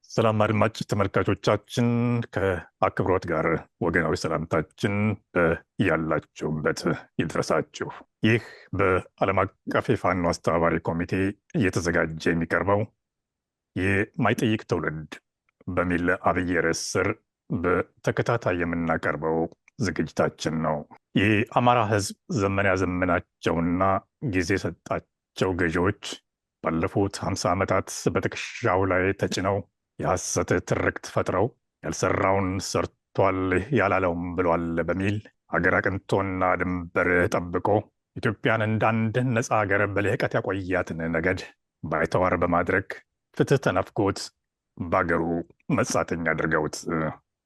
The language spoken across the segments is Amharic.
ሰላም አድማጭ ተመልካቾቻችን ከአክብሮት ጋር ወገናዊ ሰላምታችን ያላችሁበት ይድረሳችሁ። ይህ በዓለም አቀፍ የፋኖ አስተባባሪ ኮሚቴ እየተዘጋጀ የሚቀርበው የማይጠይቅ ትውልድ በሚል አብይ ርዕስ ስር በተከታታይ የምናቀርበው ዝግጅታችን ነው። የአማራ ሕዝብ ዘመን ያዘመናቸውና ጊዜ የሰጣቸው ገዢዎች ባለፉት 50 ዓመታት በትከሻው ላይ ተጭነው የሐሰት ትርክት ፈጥረው ያልሰራውን ሰርቷል ያላለውም ብሏል በሚል አገር አቅንቶና ድንበር ጠብቆ ኢትዮጵያን እንዳንድ ነፃ ሀገር በልህቀት ያቆያትን ነገድ ባይተዋር በማድረግ ፍትህ ተነፍጎት በአገሩ መጻተኛ አድርገውት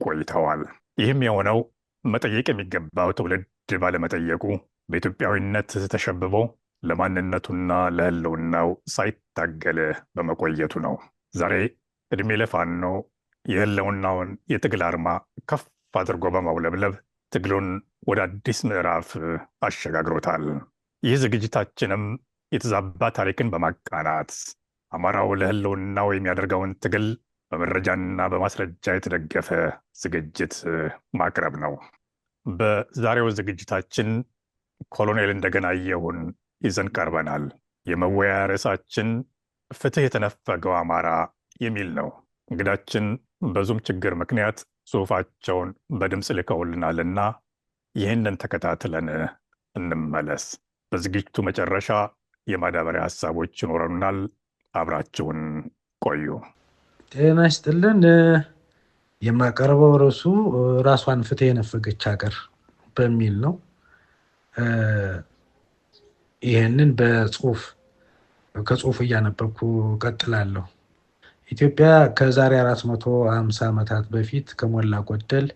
ቆይተዋል። ይህም የሆነው መጠየቅ የሚገባው ትውልድ ባለመጠየቁ በኢትዮጵያዊነት ተሸብቦ ለማንነቱና ለህልውናው ሳይታገል በመቆየቱ ነው። ዛሬ እድሜ ለፋኖ የህልውናውን የትግል አርማ ከፍ አድርጎ በማውለብለብ ትግሉን ወደ አዲስ ምዕራፍ አሸጋግሮታል። ይህ ዝግጅታችንም የተዛባ ታሪክን በማቃናት አማራው ለህልውናው የሚያደርገውን ትግል በመረጃና በማስረጃ የተደገፈ ዝግጅት ማቅረብ ነው። በዛሬው ዝግጅታችን ኮሎኔል እንደገናየሁን ይዘን ቀርበናል። የመወያያ ርዕሳችን ፍትህ የተነፈገው አማራ የሚል ነው። እንግዳችን በዙም ችግር ምክንያት ጽሑፋቸውን በድምፅ ልከውልናልና ይህንን ተከታትለን እንመለስ። በዝግጅቱ መጨረሻ የማዳበሪያ ሀሳቦች ይኖረናል። አብራችሁን ቆዩ። ጤና ይስጥልን። የማቀርበው ርዕሱ ራሷን ፍትህ የነፈገች ሀገር በሚል ነው። ይህንን ከጽሁፍ እያነበብኩ ቀጥላለሁ። ኢትዮጵያ ከዛሬ 450 ዓመታት በፊት ከሞላ ጎደል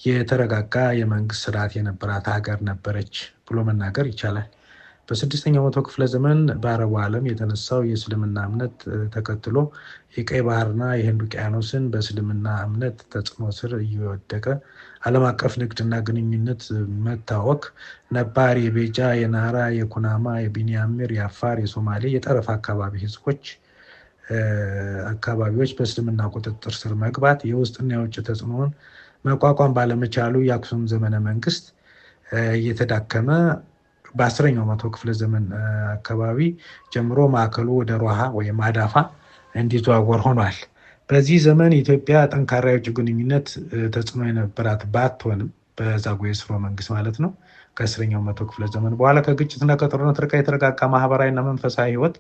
የተረጋጋ የመንግስት ስርዓት የነበራት ሀገር ነበረች ብሎ መናገር ይቻላል። በ6ኛው መቶ ክፍለ ዘመን በአረቡ ዓለም የተነሳው የእስልምና እምነት ተከትሎ የቀይ ባህርና የህንድ ውቅያኖስን በእስልምና እምነት ተጽዕኖ ስር እየወደቀ ዓለም አቀፍ ንግድና ግንኙነት መታወክ ነባር የቤጃ፣ የናራ፣ የኩናማ፣ የቢኒያሚር፣ የአፋር፣ የሶማሌ የጠረፍ አካባቢ ህዝቦች አካባቢዎች በእስልምና ቁጥጥር ስር መግባት የውስጥና የውጭ ተጽዕኖን መቋቋም ባለመቻሉ የአክሱም ዘመነ መንግስት እየተዳከመ በ10ኛው መቶ ክፍለ ዘመን አካባቢ ጀምሮ ማዕከሉ ወደ ሮሃ ወይም አዳፋ እንዲዘዋወር ሆኗል። በዚህ ዘመን ኢትዮጵያ ጠንካራ የውጭ ግንኙነት ተጽዕኖ የነበራት ባትሆንም በዛጉዌ ሥርወ መንግስት ማለት ነው ከ10ኛው መቶ ክፍለ ዘመን በኋላ ከግጭትና ከጦርነት ርቃ የተረጋጋ ማህበራዊና መንፈሳዊ ህይወት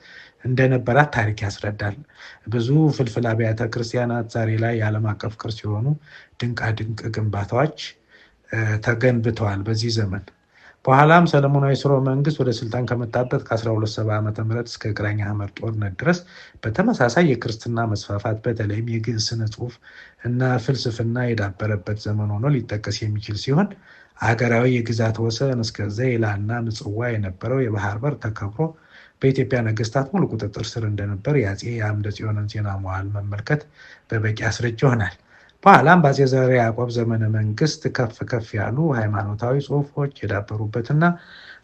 እንደነበራት ታሪክ ያስረዳል። ብዙ ፍልፍል አብያተ ክርስቲያናት ዛሬ ላይ የዓለም አቀፍ ቅርስ የሆኑ ድንቃድንቅ ግንባታዎች ተገንብተዋል። በዚህ ዘመን በኋላም ሰለሞናዊ ሥርወ መንግስት ወደ ስልጣን ከመጣበት ከ1270 ዓ.ም እስከ ግራኝ ሐመር ጦርነት ድረስ በተመሳሳይ የክርስትና መስፋፋት በተለይም የግዕዝ ስነ ጽሑፍ እና ፍልስፍና የዳበረበት ዘመን ሆኖ ሊጠቀስ የሚችል ሲሆን አገራዊ የግዛት ወሰን እስከ ዘይላና ምጽዋ የነበረው የባህር በር ተከብሮ በኢትዮጵያ ነገስታት ሙሉ ቁጥጥር ስር እንደነበር የአፄ አምደ ጽዮንን ዜና መዋዕል መመልከት በበቂ አስረጅ ይሆናል። በኋላም በአፄ ዘርዓ ያዕቆብ ዘመነ መንግስት ከፍ ያሉ ሃይማኖታዊ ጽሑፎች የዳበሩበትና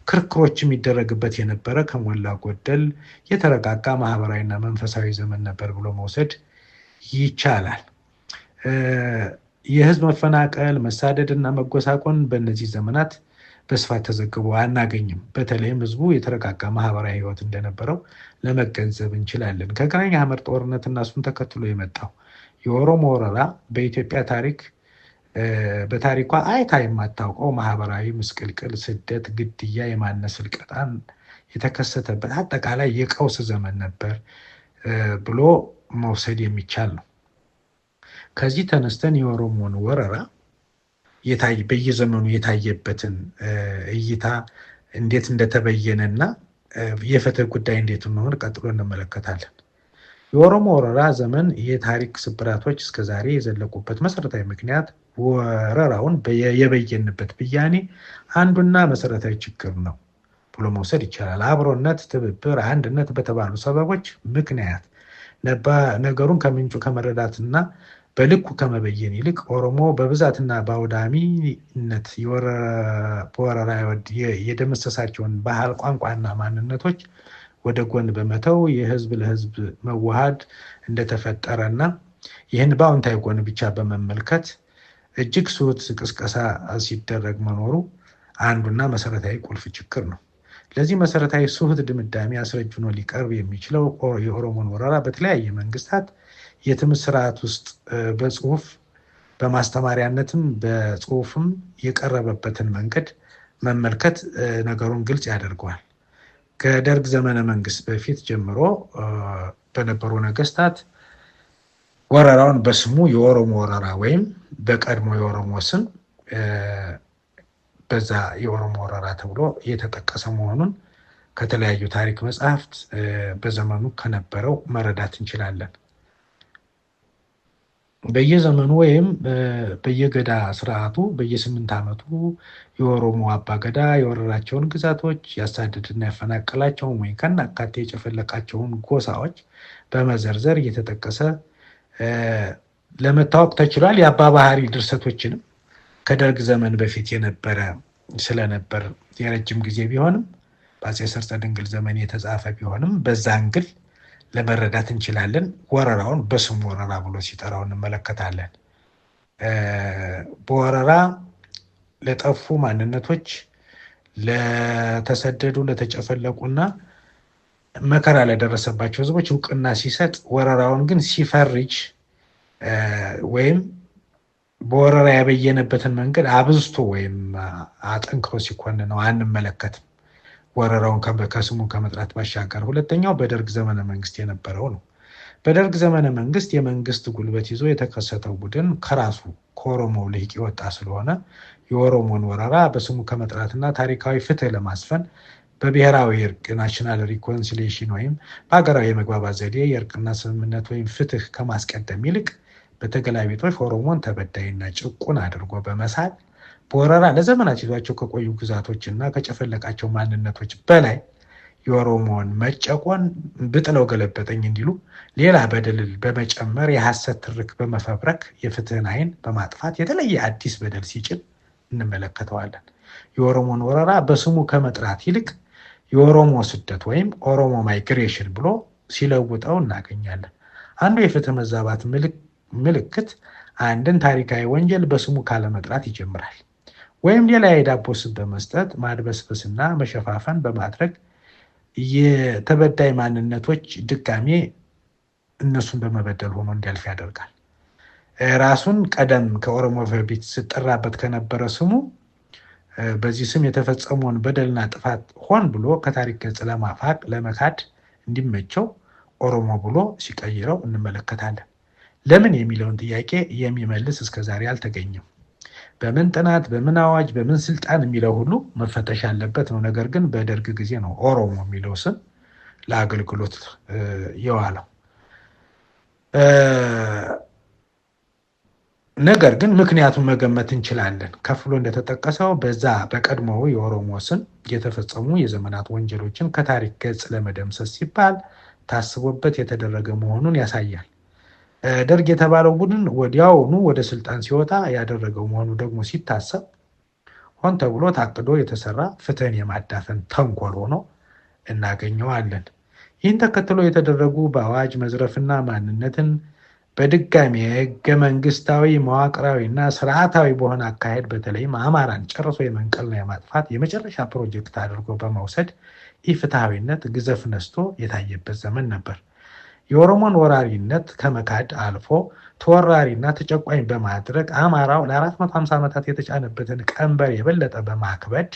ክርክሮች የሚደረግበት የነበረ ከሞላ ጎደል የተረጋጋ ማህበራዊና መንፈሳዊ ዘመን ነበር ብሎ መውሰድ ይቻላል። የህዝብ መፈናቀል፣ መሳደድና መጎሳቆን በእነዚህ ዘመናት በስፋት ተዘግቦ አናገኝም። በተለይም ህዝቡ የተረጋጋ ማህበራዊ ህይወት እንደነበረው ለመገንዘብ እንችላለን። ከግራኝ ሐመር ጦርነትና እሱን ተከትሎ የመጣው የኦሮሞ ወረራ በኢትዮጵያ በታሪኳ አይታ የማታውቀው ማህበራዊ ምስቅልቅል፣ ስደት፣ ግድያ፣ የማነስ እልቂትን የተከሰተበት አጠቃላይ የቀውስ ዘመን ነበር ብሎ መውሰድ የሚቻል ነው። ከዚህ ተነስተን የኦሮሞን ወረራ በየዘመኑ የታየበትን እይታ እንዴት እንደተበየነና የፍትህ ጉዳይ እንዴት እንደሆነ ቀጥሎ እንመለከታለን። የኦሮሞ ወረራ ዘመን የታሪክ ስብራቶች እስከዛሬ የዘለቁበት መሰረታዊ ምክንያት ወረራውን የበየንበት ብያኔ አንዱና መሰረታዊ ችግር ነው ብሎ መውሰድ ይቻላል። አብሮነት፣ ትብብር፣ አንድነት በተባሉ ሰበቦች ምክንያት ነገሩን ከምንጩ ከመረዳትና በልኩ ከመበየን ይልቅ ኦሮሞ በብዛትና በአውዳሚነት በወረራ የደመሰሳቸውን ባህል፣ ቋንቋና ማንነቶች ወደ ጎን በመተው የህዝብ ለህዝብ መዋሃድ እንደተፈጠረና ይህን በአዎንታዊ ጎን ብቻ በመመልከት እጅግ ስሁት ቅስቀሳ ሲደረግ መኖሩ አንዱና መሰረታዊ ቁልፍ ችግር ነው። ለዚህ መሰረታዊ ስሁት ድምዳሜ አስረጅ ሆኖ ሊቀርብ የሚችለው የኦሮሞን ወረራ በተለያየ መንግስታት የትምህርት ስርዓት ውስጥ በጽሁፍ በማስተማሪያነትም በጽሁፍም የቀረበበትን መንገድ መመልከት ነገሩን ግልጽ ያደርገዋል። ከደርግ ዘመነ መንግስት በፊት ጀምሮ በነበሩ ነገስታት ወረራውን በስሙ የኦሮሞ ወረራ ወይም በቀድሞ የኦሮሞ ስም በዛ የኦሮሞ ወረራ ተብሎ የተጠቀሰ መሆኑን ከተለያዩ ታሪክ መጽሐፍት በዘመኑ ከነበረው መረዳት እንችላለን። በየዘመኑ ወይም በየገዳ ስርዓቱ በየ8 ዓመቱ የኦሮሞ አባገዳ የወረራቸውን ግዛቶች ያሳደድና ያፈናቀላቸውን ወይም ከናካቴ የጨፈለቃቸውን ጎሳዎች በመዘርዘር እየተጠቀሰ ለመታወቅ ተችሏል። የአባ ባህሪ ድርሰቶችንም ከደርግ ዘመን በፊት የነበረ ስለነበር የረጅም ጊዜ ቢሆንም በአፄ ሰርፀ ድንግል ዘመን የተጻፈ ቢሆንም በዛ አንግል ለመረዳት እንችላለን። ወረራውን በስሙ ወረራ ብሎ ሲጠራው እንመለከታለን። በወረራ ለጠፉ ማንነቶች፣ ለተሰደዱ፣ ለተጨፈለቁና መከራ ለደረሰባቸው ህዝቦች እውቅና ሲሰጥ፣ ወረራውን ግን ሲፈርጅ ወይም በወረራ ያበየነበትን መንገድ አብዝቶ ወይም አጠንክሮ ሲኮንነው አንመለከትም። ወረራውን ከስሙ ከመጥራት ባሻገር ሁለተኛው በደርግ ዘመነ መንግስት የነበረው ነው። በደርግ ዘመነ መንግስት የመንግስት ጉልበት ይዞ የተከሰተው ቡድን ከራሱ ከኦሮሞው ልሂቅ የወጣ ስለሆነ የኦሮሞን ወረራ በስሙ ከመጥራትና ታሪካዊ ፍትህ ለማስፈን በብሔራዊ እርቅ ናሽናል ሪኮንሲሊዬሽን ወይም በሀገራዊ የመግባባት ዘዴ የእርቅና ስምምነት ወይም ፍትህ ከማስቀደም ይልቅ በተገላቢጦሽ ኦሮሞን ተበዳይና ጭቁን አድርጎ በመሳል በወረራ ለዘመናት ይዟቸው ከቆዩ ግዛቶችና ከጨፈለቃቸው ማንነቶች በላይ የኦሮሞን መጨቆን ብጥለው ገለበጠኝ እንዲሉ ሌላ በደል በመጨመር የሐሰት ትርክ በመፈብረክ የፍትህን አይን በማጥፋት የተለየ አዲስ በደል ሲጭን እንመለከተዋለን። የኦሮሞን ወረራ በስሙ ከመጥራት ይልቅ የኦሮሞ ስደት ወይም ኦሮሞ ማይግሬሽን ብሎ ሲለውጠው እናገኛለን። አንዱ የፍትህ መዛባት ምልክት አንድን ታሪካዊ ወንጀል በስሙ ካለመጥራት ይጀምራል። ወይም ሌላ የዳቦ ስም በመስጠት ማድበስበስና መሸፋፈን በማድረግ የተበዳይ ማንነቶች ድጋሜ እነሱን በመበደል ሆኖ እንዲያልፍ ያደርጋል። ራሱን ቀደም ከኦሮሞ በፊት ሲጠራበት ከነበረ ስሙ በዚህ ስም የተፈጸመውን በደልና ጥፋት ሆን ብሎ ከታሪክ ገጽ ለማፋቅ ለመካድ እንዲመቸው ኦሮሞ ብሎ ሲቀይረው እንመለከታለን። ለምን የሚለውን ጥያቄ የሚመልስ እስከዛሬ አልተገኘም። በምን ጥናት፣ በምን አዋጅ፣ በምን ስልጣን የሚለው ሁሉ መፈተሽ ያለበት ነው። ነገር ግን በደርግ ጊዜ ነው ኦሮሞ የሚለው ስም ለአገልግሎት የዋለው። ነገር ግን ምክንያቱን መገመት እንችላለን። ከፍሎ እንደተጠቀሰው በዛ በቀድሞው የኦሮሞ ስም የተፈጸሙ የዘመናት ወንጀሎችን ከታሪክ ገጽ ለመደምሰስ ሲባል ታስቦበት የተደረገ መሆኑን ያሳያል። ደርግ የተባለው ቡድን ወዲያውኑ ወደ ስልጣን ሲወጣ ያደረገው መሆኑ ደግሞ ሲታሰብ ሆን ተብሎ ታቅዶ የተሰራ ፍትህን የማዳፈን ተንኮል ሆኖ እናገኘዋለን። ይህን ተከትሎ የተደረጉ በአዋጅ መዝረፍና ማንነትን በድጋሚ የህገ መንግስታዊ መዋቅራዊና ስርዓታዊ በሆነ አካሄድ በተለይም አማራን ጨርሶ የመንቀልና የማጥፋት የመጨረሻ ፕሮጀክት አድርጎ በመውሰድ ኢፍትሐዊነት ግዘፍ ነስቶ የታየበት ዘመን ነበር። የኦሮሞን ወራሪነት ከመካድ አልፎ ተወራሪና ተጨቋኝ በማድረግ አማራው ለ450 ዓመታት የተጫነበትን ቀንበር የበለጠ በማክበድ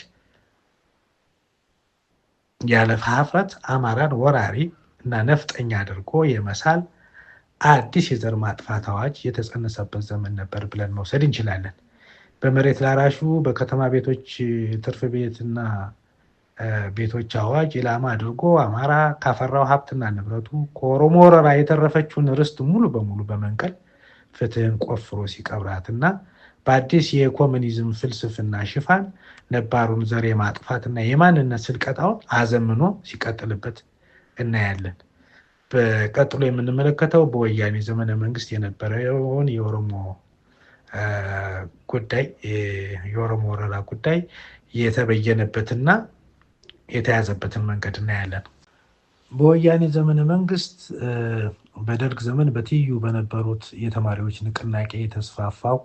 ያለ ሀፍረት አማራን ወራሪ እና ነፍጠኛ አድርጎ የመሳል አዲስ የዘር ማጥፋት አዋጅ የተጸነሰበት ዘመን ነበር ብለን መውሰድ እንችላለን። በመሬት ላራሹ በከተማ ቤቶች ትርፍ ቤትና ቤቶች አዋጅ ኢላማ አድርጎ አማራ ካፈራው ሀብትና ንብረቱ ከኦሮሞ ወረራ የተረፈችውን ርስት ሙሉ በሙሉ በመንቀል ፍትህን ቆፍሮ ሲቀብራትና በአዲስ የኮሙኒዝም ፍልስፍና ሽፋን ነባሩን ዘር የማጥፋትና የማንነት ስልቀጣውን አዘምኖ ሲቀጥልበት እናያለን። በቀጥሎ የምንመለከተው በወያኔ ዘመነ መንግስት የነበረውን የኦሮሞ ጉዳይ የኦሮሞ ወረራ ጉዳይ የተበየነበትና የተያዘበትን መንገድ እናያለን። በወያኔ ዘመነ መንግስት በደርግ ዘመን በትይዩ በነበሩት የተማሪዎች ንቅናቄ የተስፋፋው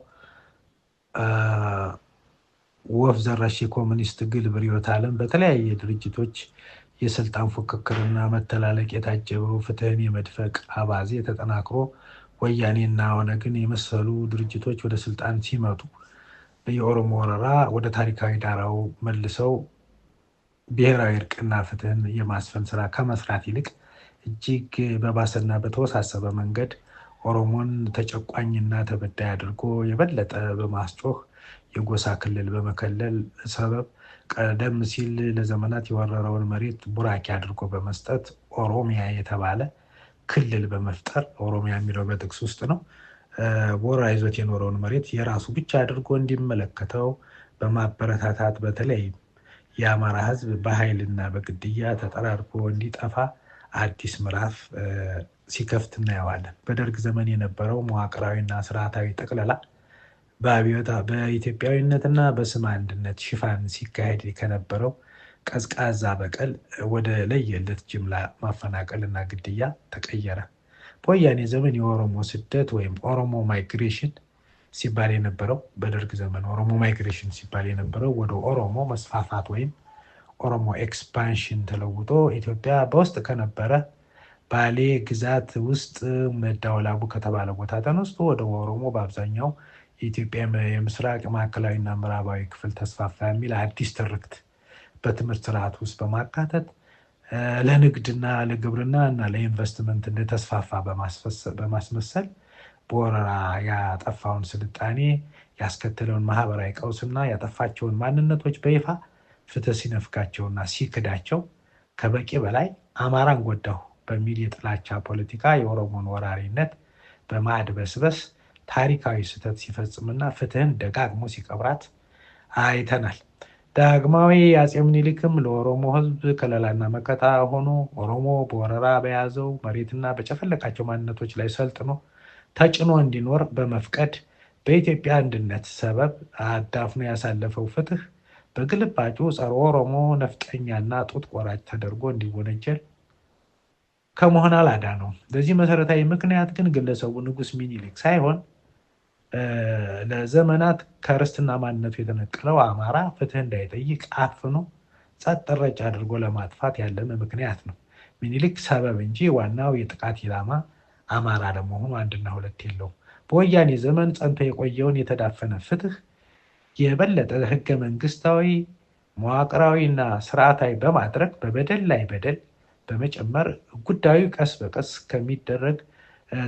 ወፍ ዘራሽ የኮሙኒስት ትግል ርዕዮተ ዓለም በተለያየ ድርጅቶች የስልጣን ፉክክርና መተላለቅ የታጀበው ፍትህን የመድፈቅ አባዜ ተጠናክሮ ወያኔና ኦነግን የመሰሉ ድርጅቶች ወደ ስልጣን ሲመጡ የኦሮሞ ወረራ ወደ ታሪካዊ ዳራው መልሰው ብሔራዊ እርቅና ፍትህን የማስፈን ስራ ከመስራት ይልቅ እጅግ በባሰና በተወሳሰበ መንገድ ኦሮሞን ተጨቋኝና ተበዳይ አድርጎ የበለጠ በማስጮህ የጎሳ ክልል በመከለል ሰበብ ቀደም ሲል ለዘመናት የወረረውን መሬት ቡራኪ አድርጎ በመስጠት ኦሮሚያ የተባለ ክልል በመፍጠር ኦሮሚያ የሚለው በጥቅስ ውስጥ ነው። ወረራ ይዞት የኖረውን መሬት የራሱ ብቻ አድርጎ እንዲመለከተው በማበረታታት በተለይ የአማራ ህዝብ በኃይልና በግድያ ተጠራርጎ እንዲጠፋ አዲስ ምዕራፍ ሲከፍት እናየዋለን። በደርግ ዘመን የነበረው መዋቅራዊና ስርዓታዊ ጠቅለላ በኢትዮጵያዊነትና በስም አንድነት ሽፋን ሲካሄድ ከነበረው ቀዝቃዛ በቀል ወደ ለየለት ጅምላ ማፈናቀልና ግድያ ተቀየረ። በወያኔ ዘመን የኦሮሞ ስደት ወይም ኦሮሞ ማይግሬሽን ሲባል የነበረው በደርግ ዘመን ኦሮሞ ማይግሬሽን ሲባል የነበረው ወደ ኦሮሞ መስፋፋት ወይም ኦሮሞ ኤክስፓንሽን ተለውጦ ኢትዮጵያ በውስጥ ከነበረ ባሌ ግዛት ውስጥ መዳወላቡ ከተባለ ቦታ ተነስቶ ወደ ኦሮሞ በአብዛኛው የኢትዮጵያ የምስራቅ ማዕከላዊና ምዕራባዊ ክፍል ተስፋፋ የሚል አዲስ ትርክት በትምህርት ስርዓት ውስጥ በማካተት ለንግድና ለግብርና እና ለኢንቨስትመንት እንደተስፋፋ በማስመሰል በወረራ ያጠፋውን ስልጣኔ ያስከተለውን ማህበራዊ ቀውስና ያጠፋቸውን ማንነቶች በይፋ ፍትህ ሲነፍጋቸውና ሲክዳቸው ከበቂ በላይ አማራን ጎዳሁ በሚል የጥላቻ ፖለቲካ የኦሮሞን ወራሪነት በማድበስበስ ታሪካዊ ስህተት ሲፈጽምና ፍትህን ደጋግሞ ሲቀብራት አይተናል። ዳግማዊ አፄ ምኒልክም ለኦሮሞ ህዝብ ከለላና መከታ ሆኖ ኦሮሞ በወረራ በያዘው መሬትና በጨፈለቃቸው ማንነቶች ላይ ሰልጥኖ ተጭኖ እንዲኖር በመፍቀድ በኢትዮጵያ አንድነት ሰበብ አዳፍኖ ያሳለፈው ፍትህ በግልባጩ ጸረ ኦሮሞ ነፍጠኛና ጡት ቆራጭ ተደርጎ እንዲወነጀል ከመሆን አላዳነውም። በዚህ መሰረታዊ ምክንያት ግን ግለሰቡ ንጉስ ሚኒሊክ ሳይሆን ለዘመናት ከርስትና ማንነቱ የተነቀለው አማራ ፍትህ እንዳይጠይቅ አፍኖ ጸጥ ረጭ አድርጎ ለማጥፋት ያለመ ምክንያት ነው። ሚኒሊክ ሰበብ እንጂ ዋናው የጥቃት ኢላማ አማራ ለመሆኑ አንድና ሁለት የለውም። በወያኔ ዘመን ጸንቶ የቆየውን የተዳፈነ ፍትህ የበለጠ ህገ መንግስታዊ መዋቅራዊና ስርዓታዊ በማድረግ በበደል ላይ በደል በመጨመር ጉዳዩ ቀስ በቀስ ከሚደረግ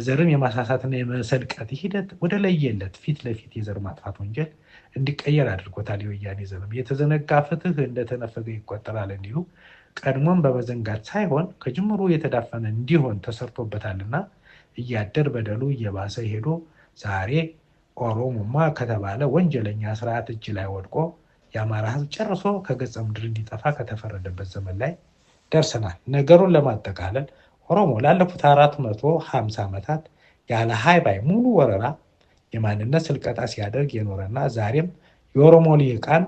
ዘርን የማሳሳትና የመሰልቀት ሂደት ወደ ለየለት ፊት ለፊት የዘር ማጥፋት ወንጀል እንዲቀየር አድርጎታል። የወያኔ ዘመን የተዘነጋ ፍትህ እንደተነፈገ ይቆጠራል እንዲሉ ቀድሞም በመዘንጋት ሳይሆን ከጅምሩ የተዳፈነ እንዲሆን ተሰርቶበታልና እያደር በደሉ እየባሰ ሄዶ ዛሬ ኦሮሞማ ከተባለ ወንጀለኛ ስርዓት እጅ ላይ ወድቆ የአማራ ህዝብ ጨርሶ ከገጸ ምድር እንዲጠፋ ከተፈረደበት ዘመን ላይ ደርሰናል። ነገሩን ለማጠቃለል ኦሮሞ ላለፉት 450 ዓመታት ያለ ሃይባይ ሙሉ ወረራ የማንነት ስልቀጣ ሲያደርግ የኖረና ዛሬም የኦሮሞ ልሂቃን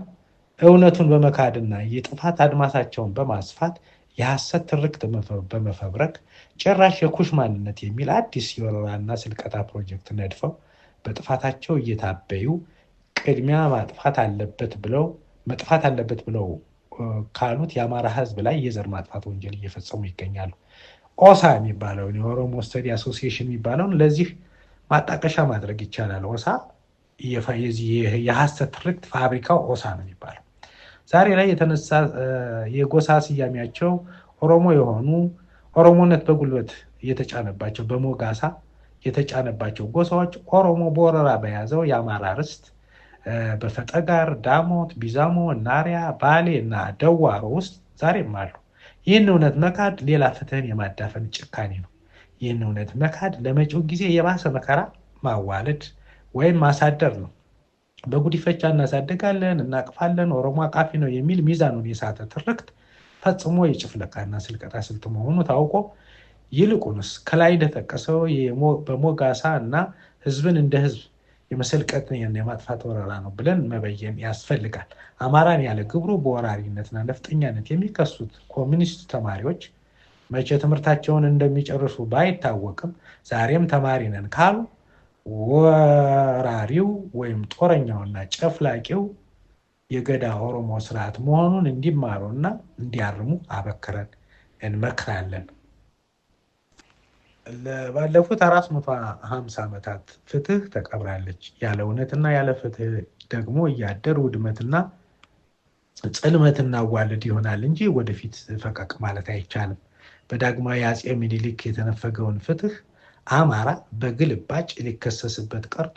እውነቱን በመካድና የጥፋት አድማሳቸውን በማስፋት የሐሰት ትርክት በመፈብረክ ጭራሽ የኩሽ ማንነት የሚል አዲስ የወረራና ስልቀጣ ፕሮጀክት ነድፈው በጥፋታቸው እየታበዩ ቅድሚያ መጥፋት አለበት ብለው ካሉት የአማራ ህዝብ ላይ የዘር ማጥፋት ወንጀል እየፈጸሙ ይገኛሉ። ኦሳ የሚባለውን የኦሮሞ ስተዲ አሶሲዬሽን የሚባለውን ለዚህ ማጣቀሻ ማድረግ ይቻላል። ኦሳ የሐሰት ትርክት ፋብሪካው ኦሳ ነው የሚባለው። ዛሬ ላይ የተነሳ የጎሳ ስያሜያቸው ኦሮሞ የሆኑ ኦሮሞነት በጉልበት የተጫነባቸው በሞጋሳ የተጫነባቸው ጎሳዎች ኦሮሞ በወረራ በያዘው የአማራ ርስት በፈጠጋር፣ ዳሞት፣ ቢዛሞ፣ ናሪያ፣ ባሌ እና ደዋሮ ውስጥ ዛሬም አሉ። ይህን እውነት መካድ ሌላ ፍትህን የማዳፈን ጭካኔ ነው። ይህን እውነት መካድ ለመጪው ጊዜ የባሰ መከራ ማዋለድ ወይም ማሳደር ነው። በጉዲፈቻ እናሳድጋለን፣ እናቅፋለን፣ ኦሮሞ አቃፊ ነው የሚል ሚዛኑን የሳተ ትርክት ፈጽሞ የጭፍለቃና ስልቀጣ ስልት መሆኑ ታውቆ ይልቁንስ ከላይ እንደጠቀሰው በሞጋሳ እና ህዝብን እንደ ህዝብ የመሰልቀጥና የማጥፋት ወረራ ነው ብለን መበየን ያስፈልጋል። አማራን ያለ ግብሩ በወራሪነትና ነፍጠኛነት የሚከሱት ኮሚኒስት ተማሪዎች መቼ ትምህርታቸውን እንደሚጨርሱ ባይታወቅም ዛሬም ተማሪ ነን ካሉ ወራሪው ወይም ጦረኛውና ጨፍላቂው የገዳ ኦሮሞ ስርዓት መሆኑን እንዲማሩና እንዲያርሙ አበክረን እንመክራለን። ባለፉት 450 ዓመታት ፍትህ ተቀብራለች። ያለ እውነትና ያለ ፍትህ ደግሞ እያደር ውድመትና ጽልመትና ዋልድ ይሆናል እንጂ ወደፊት ፈቀቅ ማለት አይቻልም። በዳግማዊ አፄ ምኒልክ የተነፈገውን ፍትህ አማራ በግልባጭ ሊከሰስበት ቀርቶ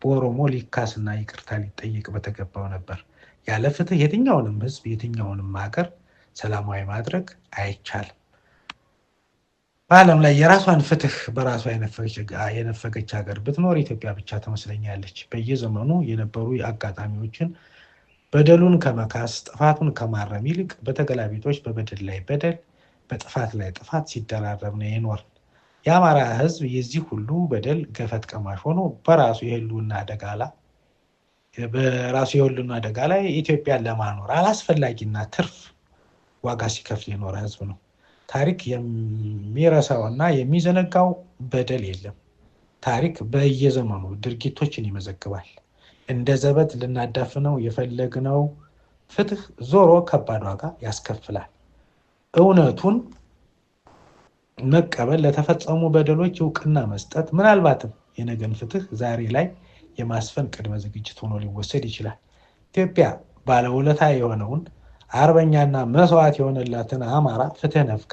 በኦሮሞ ሊካስና ይቅርታ ሊጠየቅ በተገባው ነበር። ያለ ፍትህ የትኛውንም ህዝብ የትኛውንም ሀገር ሰላማዊ ማድረግ አይቻልም። በዓለም ላይ የራሷን ፍትህ በራሷ የነፈገች ሀገር ብትኖር ኢትዮጵያ ብቻ ትመስለኛለች። በየዘመኑ የነበሩ አጋጣሚዎችን በደሉን ከመካስ ጥፋቱን ከማረም ይልቅ በተገላቢጦች በበደል ላይ በደል በጥፋት ላይ ጥፋት ሲደራረብ ነው የኖር። የአማራ ህዝብ የዚህ ሁሉ በደል ገፈት ቀማሽ ሆኖ በራሱ የህልውና አደጋ ላይ ኢትዮጵያን ለማኖር አላስፈላጊና ትርፍ ዋጋ ሲከፍል የኖረ ህዝብ ነው። ታሪክ የሚረሳውና የሚዘነጋው በደል የለም። ታሪክ በየዘመኑ ድርጊቶችን ይመዘግባል። እንደ ዘበት ልናዳፍነው የፈለግነው ፍትህ ዞሮ ከባድ ዋጋ ያስከፍላል። እውነቱን መቀበል፣ ለተፈጸሙ በደሎች እውቅና መስጠት፣ ምናልባትም የነገን ፍትህ ዛሬ ላይ የማስፈን ቅድመ ዝግጅት ሆኖ ሊወሰድ ይችላል። ኢትዮጵያ ባለውለታ የሆነውን አርበኛና መስዋዕት የሆነላትን አማራ ፍትህ ነፍቃ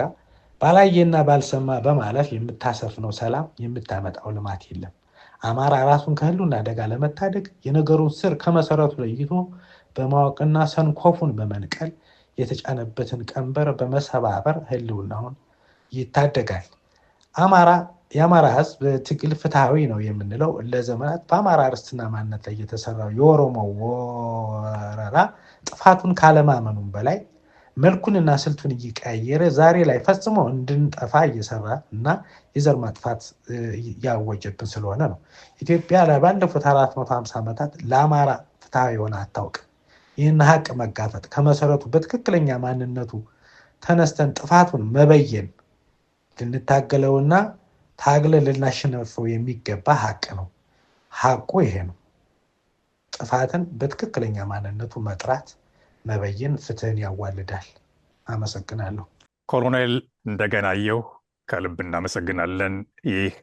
ባላየና ባልሰማ በማለፍ የምታሰፍነው ሰላም የምታመጣው ልማት የለም። አማራ ራሱን ከህልውና አደጋ ለመታደግ የነገሩን ስር ከመሰረቱ ለይቶ በማወቅና ሰንኮፉን በመንቀል የተጫነበትን ቀንበር በመሰባበር ህልውናውን ይታደጋል። የአማራ ህዝብ ትግል ፍትሐዊ ነው የምንለው ለዘመናት በአማራ ርስትና ማንነት ላይ የተሰራው የኦሮሞ ወረራ ጥፋቱን ካለማመኑም በላይ መልኩንና ስልቱን እየቀያየረ ዛሬ ላይ ፈጽሞ እንድንጠፋ እየሰራ እና የዘር ማጥፋት ያወጀብን ስለሆነ ነው። ኢትዮጵያ ባለፉት 450 ዓመታት ለአማራ ፍትሐዊ የሆነ አታውቅም። ይህን ሀቅ መጋፈጥ ከመሰረቱ በትክክለኛ ማንነቱ ተነስተን ጥፋቱን መበየን ልንታገለውና ታግለን ልናሸንፈው የሚገባ ሀቅ ነው። ሀቁ ይሄ ነው። ጥፋትን በትክክለኛ ማንነቱ መጥራት፣ መበየን ፍትህን ያዋልዳል። አመሰግናለሁ። ኮሎኔል እንደገናየሁ ከልብ እናመሰግናለን። ይህ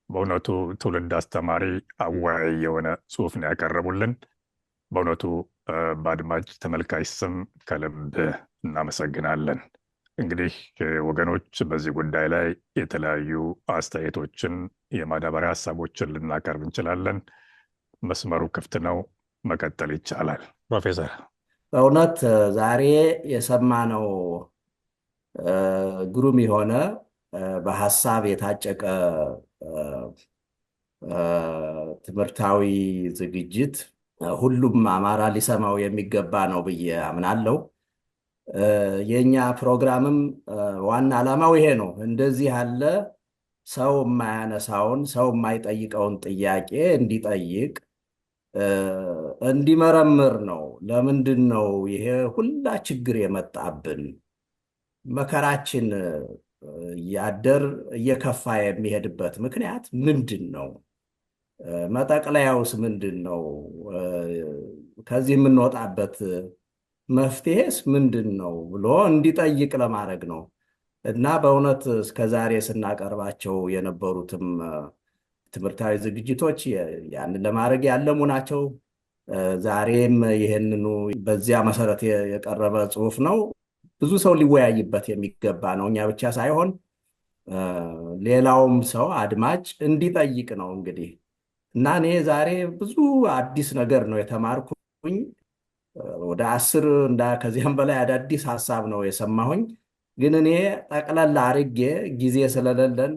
በእውነቱ ትውልድ አስተማሪ አወያይ የሆነ ጽሁፍ ነው ያቀረቡልን። በእውነቱ በአድማጭ ተመልካች ስም ከልብ እናመሰግናለን። እንግዲህ ወገኖች በዚህ ጉዳይ ላይ የተለያዩ አስተያየቶችን፣ የማዳበሪያ ሀሳቦችን ልናቀርብ እንችላለን። መስመሩ ክፍት ነው። መቀጠል ይቻላል። ፕሮፌሰር፣ በእውነት ዛሬ የሰማነው ግሩም የሆነ በሀሳብ የታጨቀ ትምህርታዊ ዝግጅት ሁሉም አማራ ሊሰማው የሚገባ ነው ብዬ አምናለሁ። የኛ ፕሮግራምም ዋና ዓላማው ይሄ ነው። እንደዚህ ያለ ሰው የማያነሳውን ሰው የማይጠይቀውን ጥያቄ እንዲጠይቅ እንዲመረምር ነው። ለምንድን ነው ይሄ ሁላ ችግር የመጣብን? መከራችን እያደር እየከፋ የሚሄድበት ምክንያት ምንድን ነው? መጠቅለያውስ ምንድን ነው? ከዚህ የምንወጣበት መፍትሄስ ምንድን ነው ብሎ እንዲጠይቅ ለማድረግ ነው። እና በእውነት እስከዛሬ ስናቀርባቸው የነበሩትም ትምህርታዊ ዝግጅቶች ያንን ለማድረግ ያለሙ ናቸው። ዛሬም ይህንኑ በዚያ መሰረት የቀረበ ጽሁፍ ነው። ብዙ ሰው ሊወያይበት የሚገባ ነው። እኛ ብቻ ሳይሆን ሌላውም ሰው አድማጭ እንዲጠይቅ ነው እንግዲህ። እና እኔ ዛሬ ብዙ አዲስ ነገር ነው የተማርኩኝ። ወደ 10 ከዚያም በላይ አዳዲስ ሀሳብ ነው የሰማሁኝ። ግን እኔ ጠቅለል አድርጌ ጊዜ ስለሌለን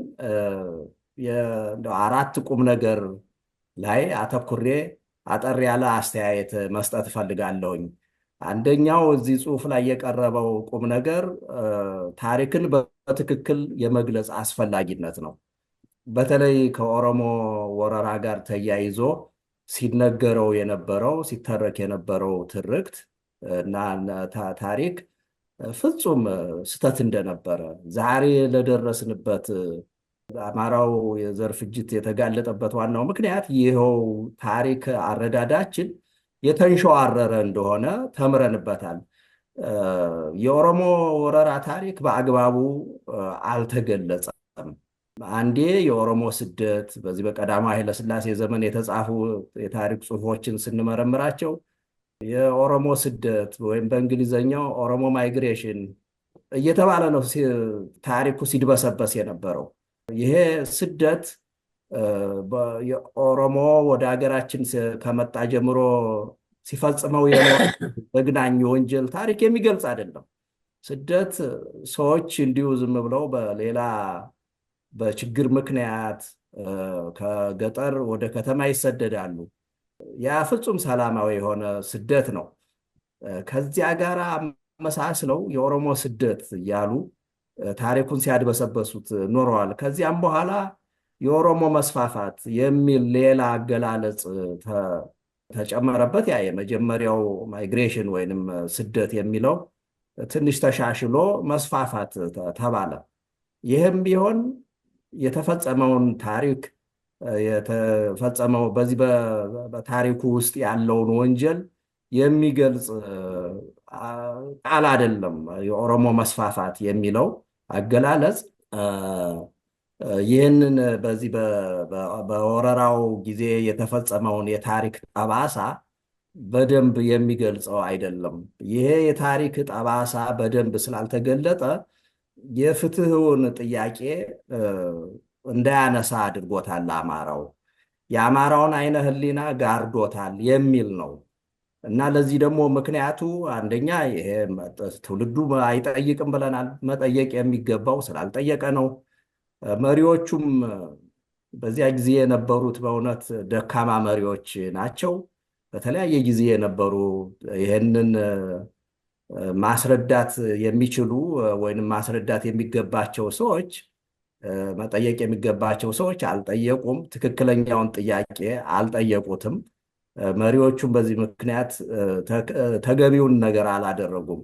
4 ቁም ነገር ላይ አተኩሬ አጠር ያለ አስተያየት መስጠት እፈልጋለሁኝ። አንደኛው እዚህ ጽሑፍ ላይ የቀረበው ቁም ነገር ታሪክን በትክክል የመግለጽ አስፈላጊነት ነው። በተለይ ከኦሮሞ ወረራ ጋር ተያይዞ ሲነገረው የነበረው ሲተረክ የነበረው ትርክት እና ታሪክ ፍጹም ስህተት እንደነበረ ዛሬ ለደረስንበት አማራው የዘር ፍጅት የተጋለጠበት ዋናው ምክንያት ይኸው ታሪክ አረዳዳችን የተንሸዋረረ እንደሆነ ተምረንበታል። የኦሮሞ ወረራ ታሪክ በአግባቡ አልተገለጸም። አንዴ የኦሮሞ ስደት በዚህ በቀዳማዊ ኃይለሥላሴ ዘመን የተጻፉ የታሪክ ጽሑፎችን ስንመረምራቸው የኦሮሞ ስደት ወይም በእንግሊዘኛው ኦሮሞ ማይግሬሽን እየተባለ ነው ታሪኩ ሲድበሰበስ የነበረው። ይሄ ስደት የኦሮሞ ወደ ሀገራችን ከመጣ ጀምሮ ሲፈጽመው የግናኝ ወንጀል ታሪክ የሚገልጽ አይደለም። ስደት ሰዎች እንዲሁ ዝም ብለው በሌላ በችግር ምክንያት ከገጠር ወደ ከተማ ይሰደዳሉ። ያ ፍጹም ሰላማዊ የሆነ ስደት ነው። ከዚያ ጋር አመሳስለው የኦሮሞ ስደት እያሉ ታሪኩን ሲያድበሰበሱት ኖረዋል። ከዚያም በኋላ የኦሮሞ መስፋፋት የሚል ሌላ አገላለጽ ተጨመረበት። ያ የመጀመሪያው ማይግሬሽን ወይንም ስደት የሚለው ትንሽ ተሻሽሎ መስፋፋት ተባለ። ይህም ቢሆን የተፈጸመውን ታሪክ የተፈጸመው በዚህ በታሪኩ ውስጥ ያለውን ወንጀል የሚገልጽ ቃል አይደለም። የኦሮሞ መስፋፋት የሚለው አገላለጽ ይህንን በዚህ በወረራው ጊዜ የተፈጸመውን የታሪክ ጠባሳ በደንብ የሚገልጸው አይደለም። ይሄ የታሪክ ጠባሳ በደንብ ስላልተገለጠ የፍትህውን ጥያቄ እንዳያነሳ አድርጎታል። አማራው የአማራውን አይነ ህሊና ጋርዶታል የሚል ነው እና ለዚህ ደግሞ ምክንያቱ አንደኛ ይሄ ትውልዱ አይጠይቅም ብለናል። መጠየቅ የሚገባው ስላልጠየቀ ነው። መሪዎቹም በዚያ ጊዜ የነበሩት በእውነት ደካማ መሪዎች ናቸው። በተለያየ ጊዜ የነበሩ ይህንን ማስረዳት የሚችሉ ወይንም ማስረዳት የሚገባቸው ሰዎች መጠየቅ የሚገባቸው ሰዎች አልጠየቁም። ትክክለኛውን ጥያቄ አልጠየቁትም። መሪዎቹም በዚህ ምክንያት ተገቢውን ነገር አላደረጉም።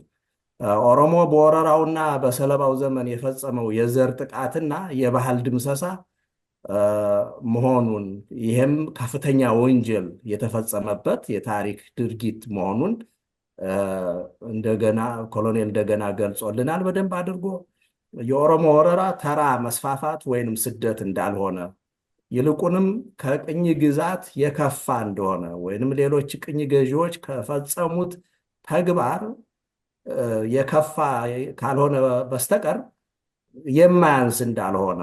ኦሮሞ በወረራውና በሰለባው ዘመን የፈጸመው የዘር ጥቃትና የባህል ድምሰሳ መሆኑን ይህም ከፍተኛ ወንጀል የተፈጸመበት የታሪክ ድርጊት መሆኑን እንደገና ኮሎኔል እንደገና ገልጾልናል በደንብ አድርጎ። የኦሮሞ ወረራ ተራ መስፋፋት ወይንም ስደት እንዳልሆነ ይልቁንም ከቅኝ ግዛት የከፋ እንደሆነ ወይንም ሌሎች ቅኝ ገዢዎች ከፈጸሙት ተግባር የከፋ ካልሆነ በስተቀር የማያንስ እንዳልሆነ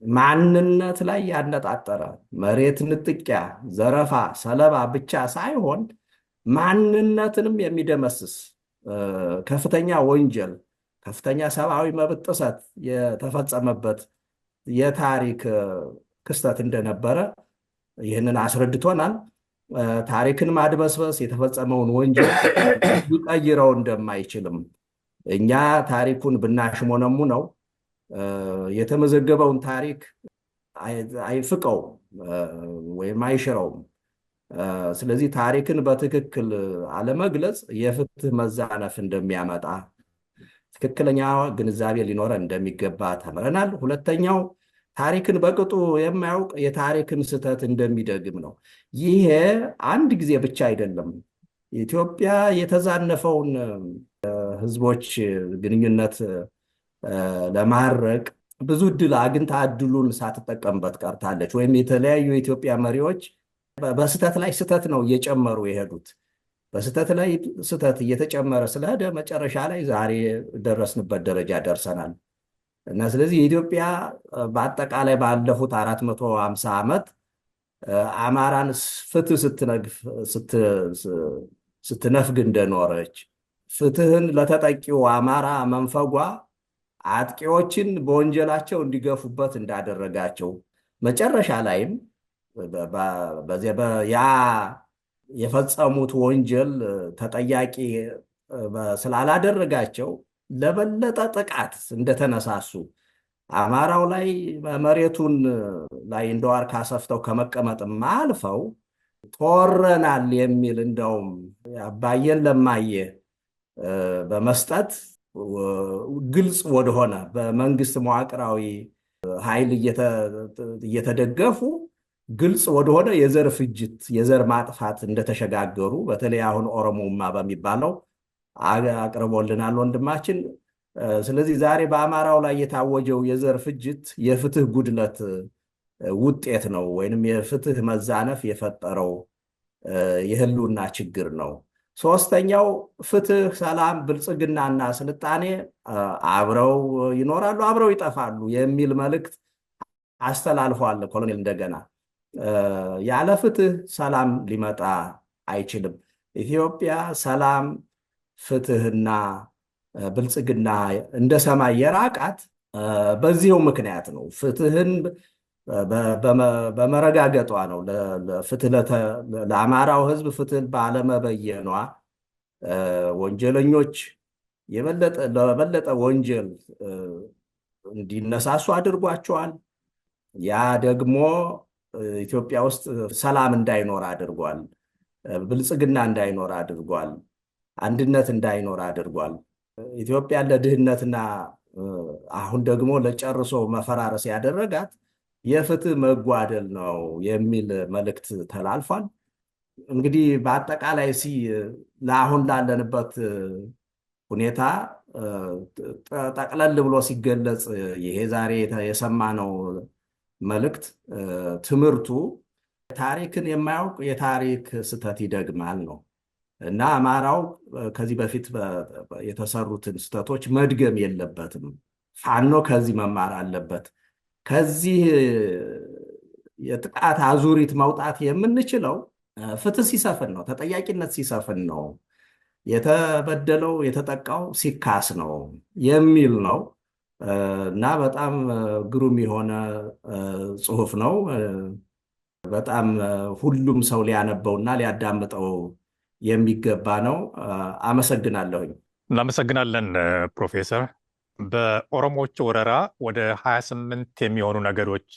ማንነት ላይ ያነጣጠረ መሬት ንጥቂያ፣ ዘረፋ፣ ሰለባ ብቻ ሳይሆን ማንነትንም የሚደመስስ ከፍተኛ ወንጀል ከፍተኛ ሰብአዊ መብት ጥሰት የተፈጸመበት የታሪክ ክስተት እንደነበረ ይህንን አስረድቶናል። ታሪክን ማድበስበስ የተፈጸመውን ወንጀል ሊቀይረው እንደማይችልም እኛ ታሪኩን ብናሽሞነሙ ነው የተመዘገበውን ታሪክ አይፍቀውም ወይም አይሽረውም። ስለዚህ ታሪክን በትክክል አለመግለጽ የፍትህ መዛነፍ እንደሚያመጣ ትክክለኛ ግንዛቤ ሊኖረን እንደሚገባ ተምረናል። ሁለተኛው ታሪክን በቅጡ የማያውቅ የታሪክን ስህተት እንደሚደግም ነው። ይሄ አንድ ጊዜ ብቻ አይደለም። ኢትዮጵያ የተዛነፈውን ህዝቦች ግንኙነት ለማድረግ ብዙ እድል አግኝታ እድሉን ሳትጠቀምበት ቀርታለች። ወይም የተለያዩ የኢትዮጵያ መሪዎች በስህተት ላይ ስህተት ነው እየጨመሩ የሄዱት። በስህተት ላይ ስህተት እየተጨመረ ስለሄደ መጨረሻ ላይ ዛሬ ደረስንበት ደረጃ ደርሰናል እና ስለዚህ የኢትዮጵያ በአጠቃላይ ባለፉት 450 ዓመት አማራን ፍትህ ስትነፍግ እንደኖረች ፍትህን ለተጠቂው አማራ መንፈጓ አጥቂዎችን በወንጀላቸው እንዲገፉበት እንዳደረጋቸው መጨረሻ ላይም ያ የፈጸሙት ወንጀል ተጠያቂ ስላላደረጋቸው ለበለጠ ጥቃት እንደተነሳሱ አማራው ላይ መሬቱን ላይ እንደ ዋርካ ሰፍተው ከመቀመጥም አልፈው ተወረናል የሚል እንደውም አባየን ለማየ በመስጠት ግልጽ ወደሆነ በመንግስት መዋቅራዊ ኃይል እየተደገፉ ግልጽ ወደሆነ የዘር ፍጅት የዘር ማጥፋት እንደተሸጋገሩ በተለይ አሁን ኦሮሞማ በሚባለው አቅርቦልናል ወንድማችን። ስለዚህ ዛሬ በአማራው ላይ የታወጀው የዘር ፍጅት የፍትህ ጉድለት ውጤት ነው፣ ወይንም የፍትህ መዛነፍ የፈጠረው የህልውና ችግር ነው። ሶስተኛው ፍትህ፣ ሰላም፣ ብልጽግናና ስልጣኔ አብረው ይኖራሉ፣ አብረው ይጠፋሉ የሚል መልእክት አስተላልፏል ኮሎኔል እንደገና። ያለ ፍትህ ሰላም ሊመጣ አይችልም። ኢትዮጵያ ሰላም፣ ፍትህና ብልጽግና እንደ ሰማይ የራቃት በዚሁ ምክንያት ነው። ፍትህን በመረጋገጧ ነው። ለአማራው ህዝብ ፍትህን ባለመበየኗ ወንጀለኞች ለበለጠ ወንጀል እንዲነሳሱ አድርጓቸዋል። ያ ደግሞ ኢትዮጵያ ውስጥ ሰላም እንዳይኖር አድርጓል። ብልጽግና እንዳይኖር አድርጓል። አንድነት እንዳይኖር አድርጓል። ኢትዮጵያ ለድህነትና አሁን ደግሞ ለጨርሶ መፈራረስ ያደረጋት የፍትህ መጓደል ነው የሚል መልእክት ተላልፏል። እንግዲህ በአጠቃላይ ለአሁን ላለንበት ሁኔታ ጠቅለል ብሎ ሲገለጽ ይሄ ዛሬ የሰማነው መልእክት ትምህርቱ ታሪክን የማያውቅ የታሪክ ስህተት ይደግማል ነው እና አማራው ከዚህ በፊት የተሰሩትን ስህተቶች መድገም የለበትም። ፋኖ ከዚህ መማር አለበት። ከዚህ የጥቃት አዙሪት መውጣት የምንችለው ፍትህ ሲሰፍን ነው፣ ተጠያቂነት ሲሰፍን ነው፣ የተበደለው የተጠቃው ሲካስ ነው የሚል ነው እና በጣም ግሩም የሆነ ጽሁፍ ነው። በጣም ሁሉም ሰው ሊያነበውና ሊያዳምጠው የሚገባ ነው። አመሰግናለሁኝ። እናመሰግናለን ፕሮፌሰር። በኦሮሞዎች ወረራ ወደ 28 የሚሆኑ ነገዶች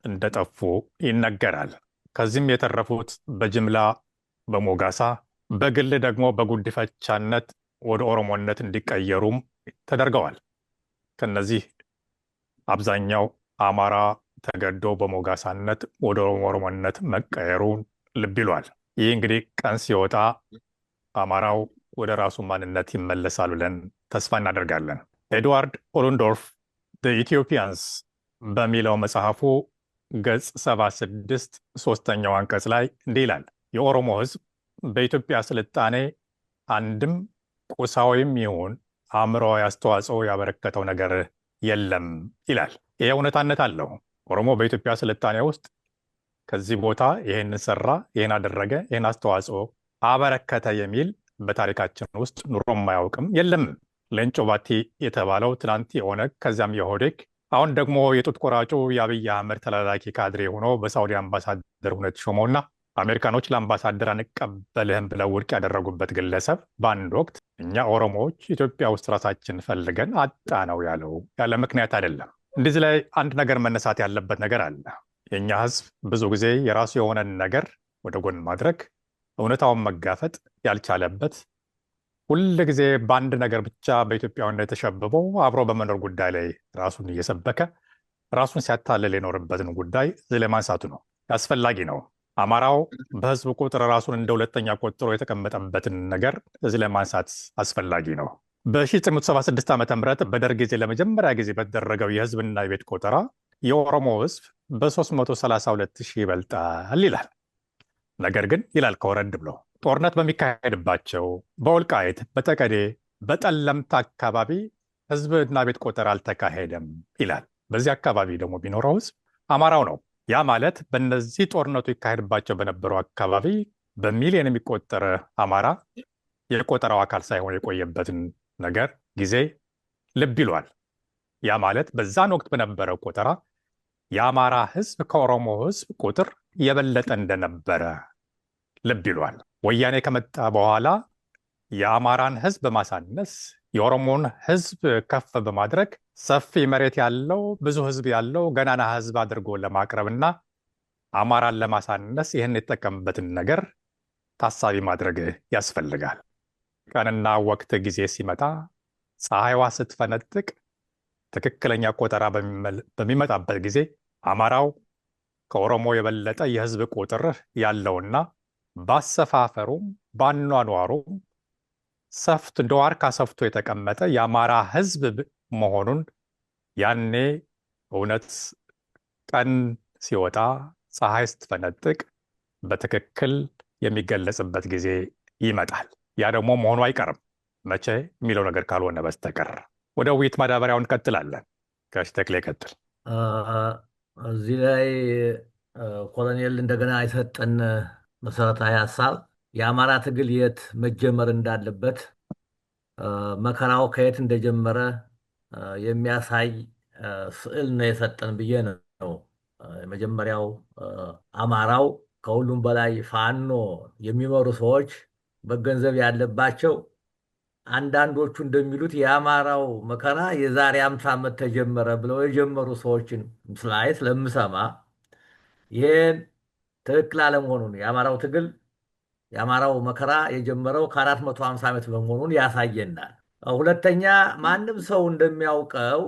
እንደጠፉ ይነገራል። ከዚህም የተረፉት በጅምላ በሞጋሳ በግል ደግሞ በጉዲፈቻነት ወደ ኦሮሞነት እንዲቀየሩም ተደርገዋል። ከነዚህ አብዛኛው አማራ ተገዶ በሞጋሳነት ወደ ኦሮሞነት መቀየሩን ልብ ይሏል። ይህ እንግዲህ ቀን ሲወጣ አማራው ወደ ራሱ ማንነት ይመለሳል ብለን ተስፋ እናደርጋለን። ኤድዋርድ ኦሉንዶርፍ ኢትዮጵያንስ በሚለው መጽሐፉ ገጽ 76 ሶስተኛው አንቀጽ ላይ እንዲህ ይላል። የኦሮሞ ሕዝብ በኢትዮጵያ ስልጣኔ አንድም ቁሳዊም ይሁን አእምሮዊ አስተዋጽኦ ያበረከተው ነገር የለም ይላል። ይህ እውነታነት አለው። ኦሮሞ በኢትዮጵያ ስልጣኔ ውስጥ ከዚህ ቦታ ይህንን ሰራ፣ ይህን አደረገ፣ ይህን አስተዋጽኦ አበረከተ የሚል በታሪካችን ውስጥ ኑሮም አያውቅም፣ የለም። ሌንጮ ባቲ የተባለው ትናንት የኦነግ ከዚያም የኦህዴድ አሁን ደግሞ የጡት ቆራጩ የአብይ አህመድ ተላላኪ ካድሬ ሆኖ በሳውዲ አምባሳደር ሁነት ሾመውና አሜሪካኖች ለአምባሳደር አንቀበልህም ብለው ውድቅ ያደረጉበት ግለሰብ በአንድ ወቅት እኛ ኦሮሞዎች ኢትዮጵያ ውስጥ ራሳችን ፈልገን አጣ ነው ያለው። ያለ ምክንያት አይደለም። እንደዚህ ላይ አንድ ነገር መነሳት ያለበት ነገር አለ። የእኛ ህዝብ ብዙ ጊዜ የራሱ የሆነን ነገር ወደ ጎን ማድረግ፣ እውነታውን መጋፈጥ ያልቻለበት፣ ሁል ጊዜ በአንድ ነገር ብቻ በኢትዮጵያዊነት የተሸብበው አብሮ በመኖር ጉዳይ ላይ ራሱን እየሰበከ ራሱን ሲያታልል የኖርበትን ጉዳይ እዚህ ላይ ማንሳቱ ነው አስፈላጊ ነው። አማራው በህዝብ ቁጥር ራሱን እንደ ሁለተኛ ቆጥሮ የተቀመጠበትን ነገር እዚህ ላይ ማንሳት አስፈላጊ ነው። በ1976 ዓ ም በደርግ ጊዜ ለመጀመሪያ ጊዜ በተደረገው የህዝብና የቤት ቆጠራ የኦሮሞ ህዝብ በ332,000 ይበልጣል ይላል። ነገር ግን ይላል ከወረድ ብሎ ጦርነት በሚካሄድባቸው በወልቃይት፣ በጠቀዴ፣ በጠለምት አካባቢ ህዝብና ቤት ቆጠራ አልተካሄደም ይላል። በዚህ አካባቢ ደግሞ ቢኖረው ህዝብ አማራው ነው። ያ ማለት በእነዚህ ጦርነቱ ይካሄድባቸው በነበሩ አካባቢ በሚሊዮን የሚቆጠር አማራ የቆጠራው አካል ሳይሆን የቆየበትን ነገር ጊዜ ልብ ይሏል። ያ ማለት በዛን ወቅት በነበረው ቆጠራ የአማራ ህዝብ ከኦሮሞ ህዝብ ቁጥር የበለጠ እንደነበረ ልብ ይሏል። ወያኔ ከመጣ በኋላ የአማራን ህዝብ በማሳነስ የኦሮሞን ህዝብ ከፍ በማድረግ ሰፊ መሬት ያለው ብዙ ህዝብ ያለው ገናና ህዝብ አድርጎ ለማቅረብና አማራን ለማሳነስ ይህን የተጠቀምበትን ነገር ታሳቢ ማድረግ ያስፈልጋል። ቀንና ወቅት ጊዜ ሲመጣ ፀሐይዋ ስትፈነጥቅ ትክክለኛ ቆጠራ በሚመጣበት ጊዜ አማራው ከኦሮሞ የበለጠ የህዝብ ቁጥር ያለውና ባሰፋፈሩም ባኗኗሩም ሰፍት እንደ ዋርካ ሰፍቶ የተቀመጠ የአማራ ህዝብ መሆኑን ያኔ እውነት ቀን ሲወጣ ፀሐይ ስትፈነጥቅ በትክክል የሚገለጽበት ጊዜ ይመጣል። ያ ደግሞ መሆኑ አይቀርም መቼ የሚለው ነገር ካልሆነ በስተቀር። ወደ ውይይት ማዳበሪያውን እንቀጥላለን። ጋሽ ተክሌ ቀጥል። እዚህ ላይ ኮሎኔል እንደገና የሰጠን መሰረታዊ ሀሳብ የአማራ ትግል የት መጀመር እንዳለበት መከራው ከየት እንደጀመረ የሚያሳይ ስዕል ነው የሰጠን ብዬ ነው። የመጀመሪያው አማራው ከሁሉም በላይ ፋኖ የሚመሩ ሰዎች መገንዘብ ያለባቸው አንዳንዶቹ እንደሚሉት የአማራው መከራ የዛሬ 50 ዓመት ተጀመረ ብለው የጀመሩ ሰዎችን ስላይ ስለምሰማ ይህን ትክክል አለመሆኑን የአማራው ትግል የአማራው መከራ የጀመረው ከ450 ዓመት በመሆኑን ያሳየናል። ሁለተኛ ማንም ሰው እንደሚያውቀው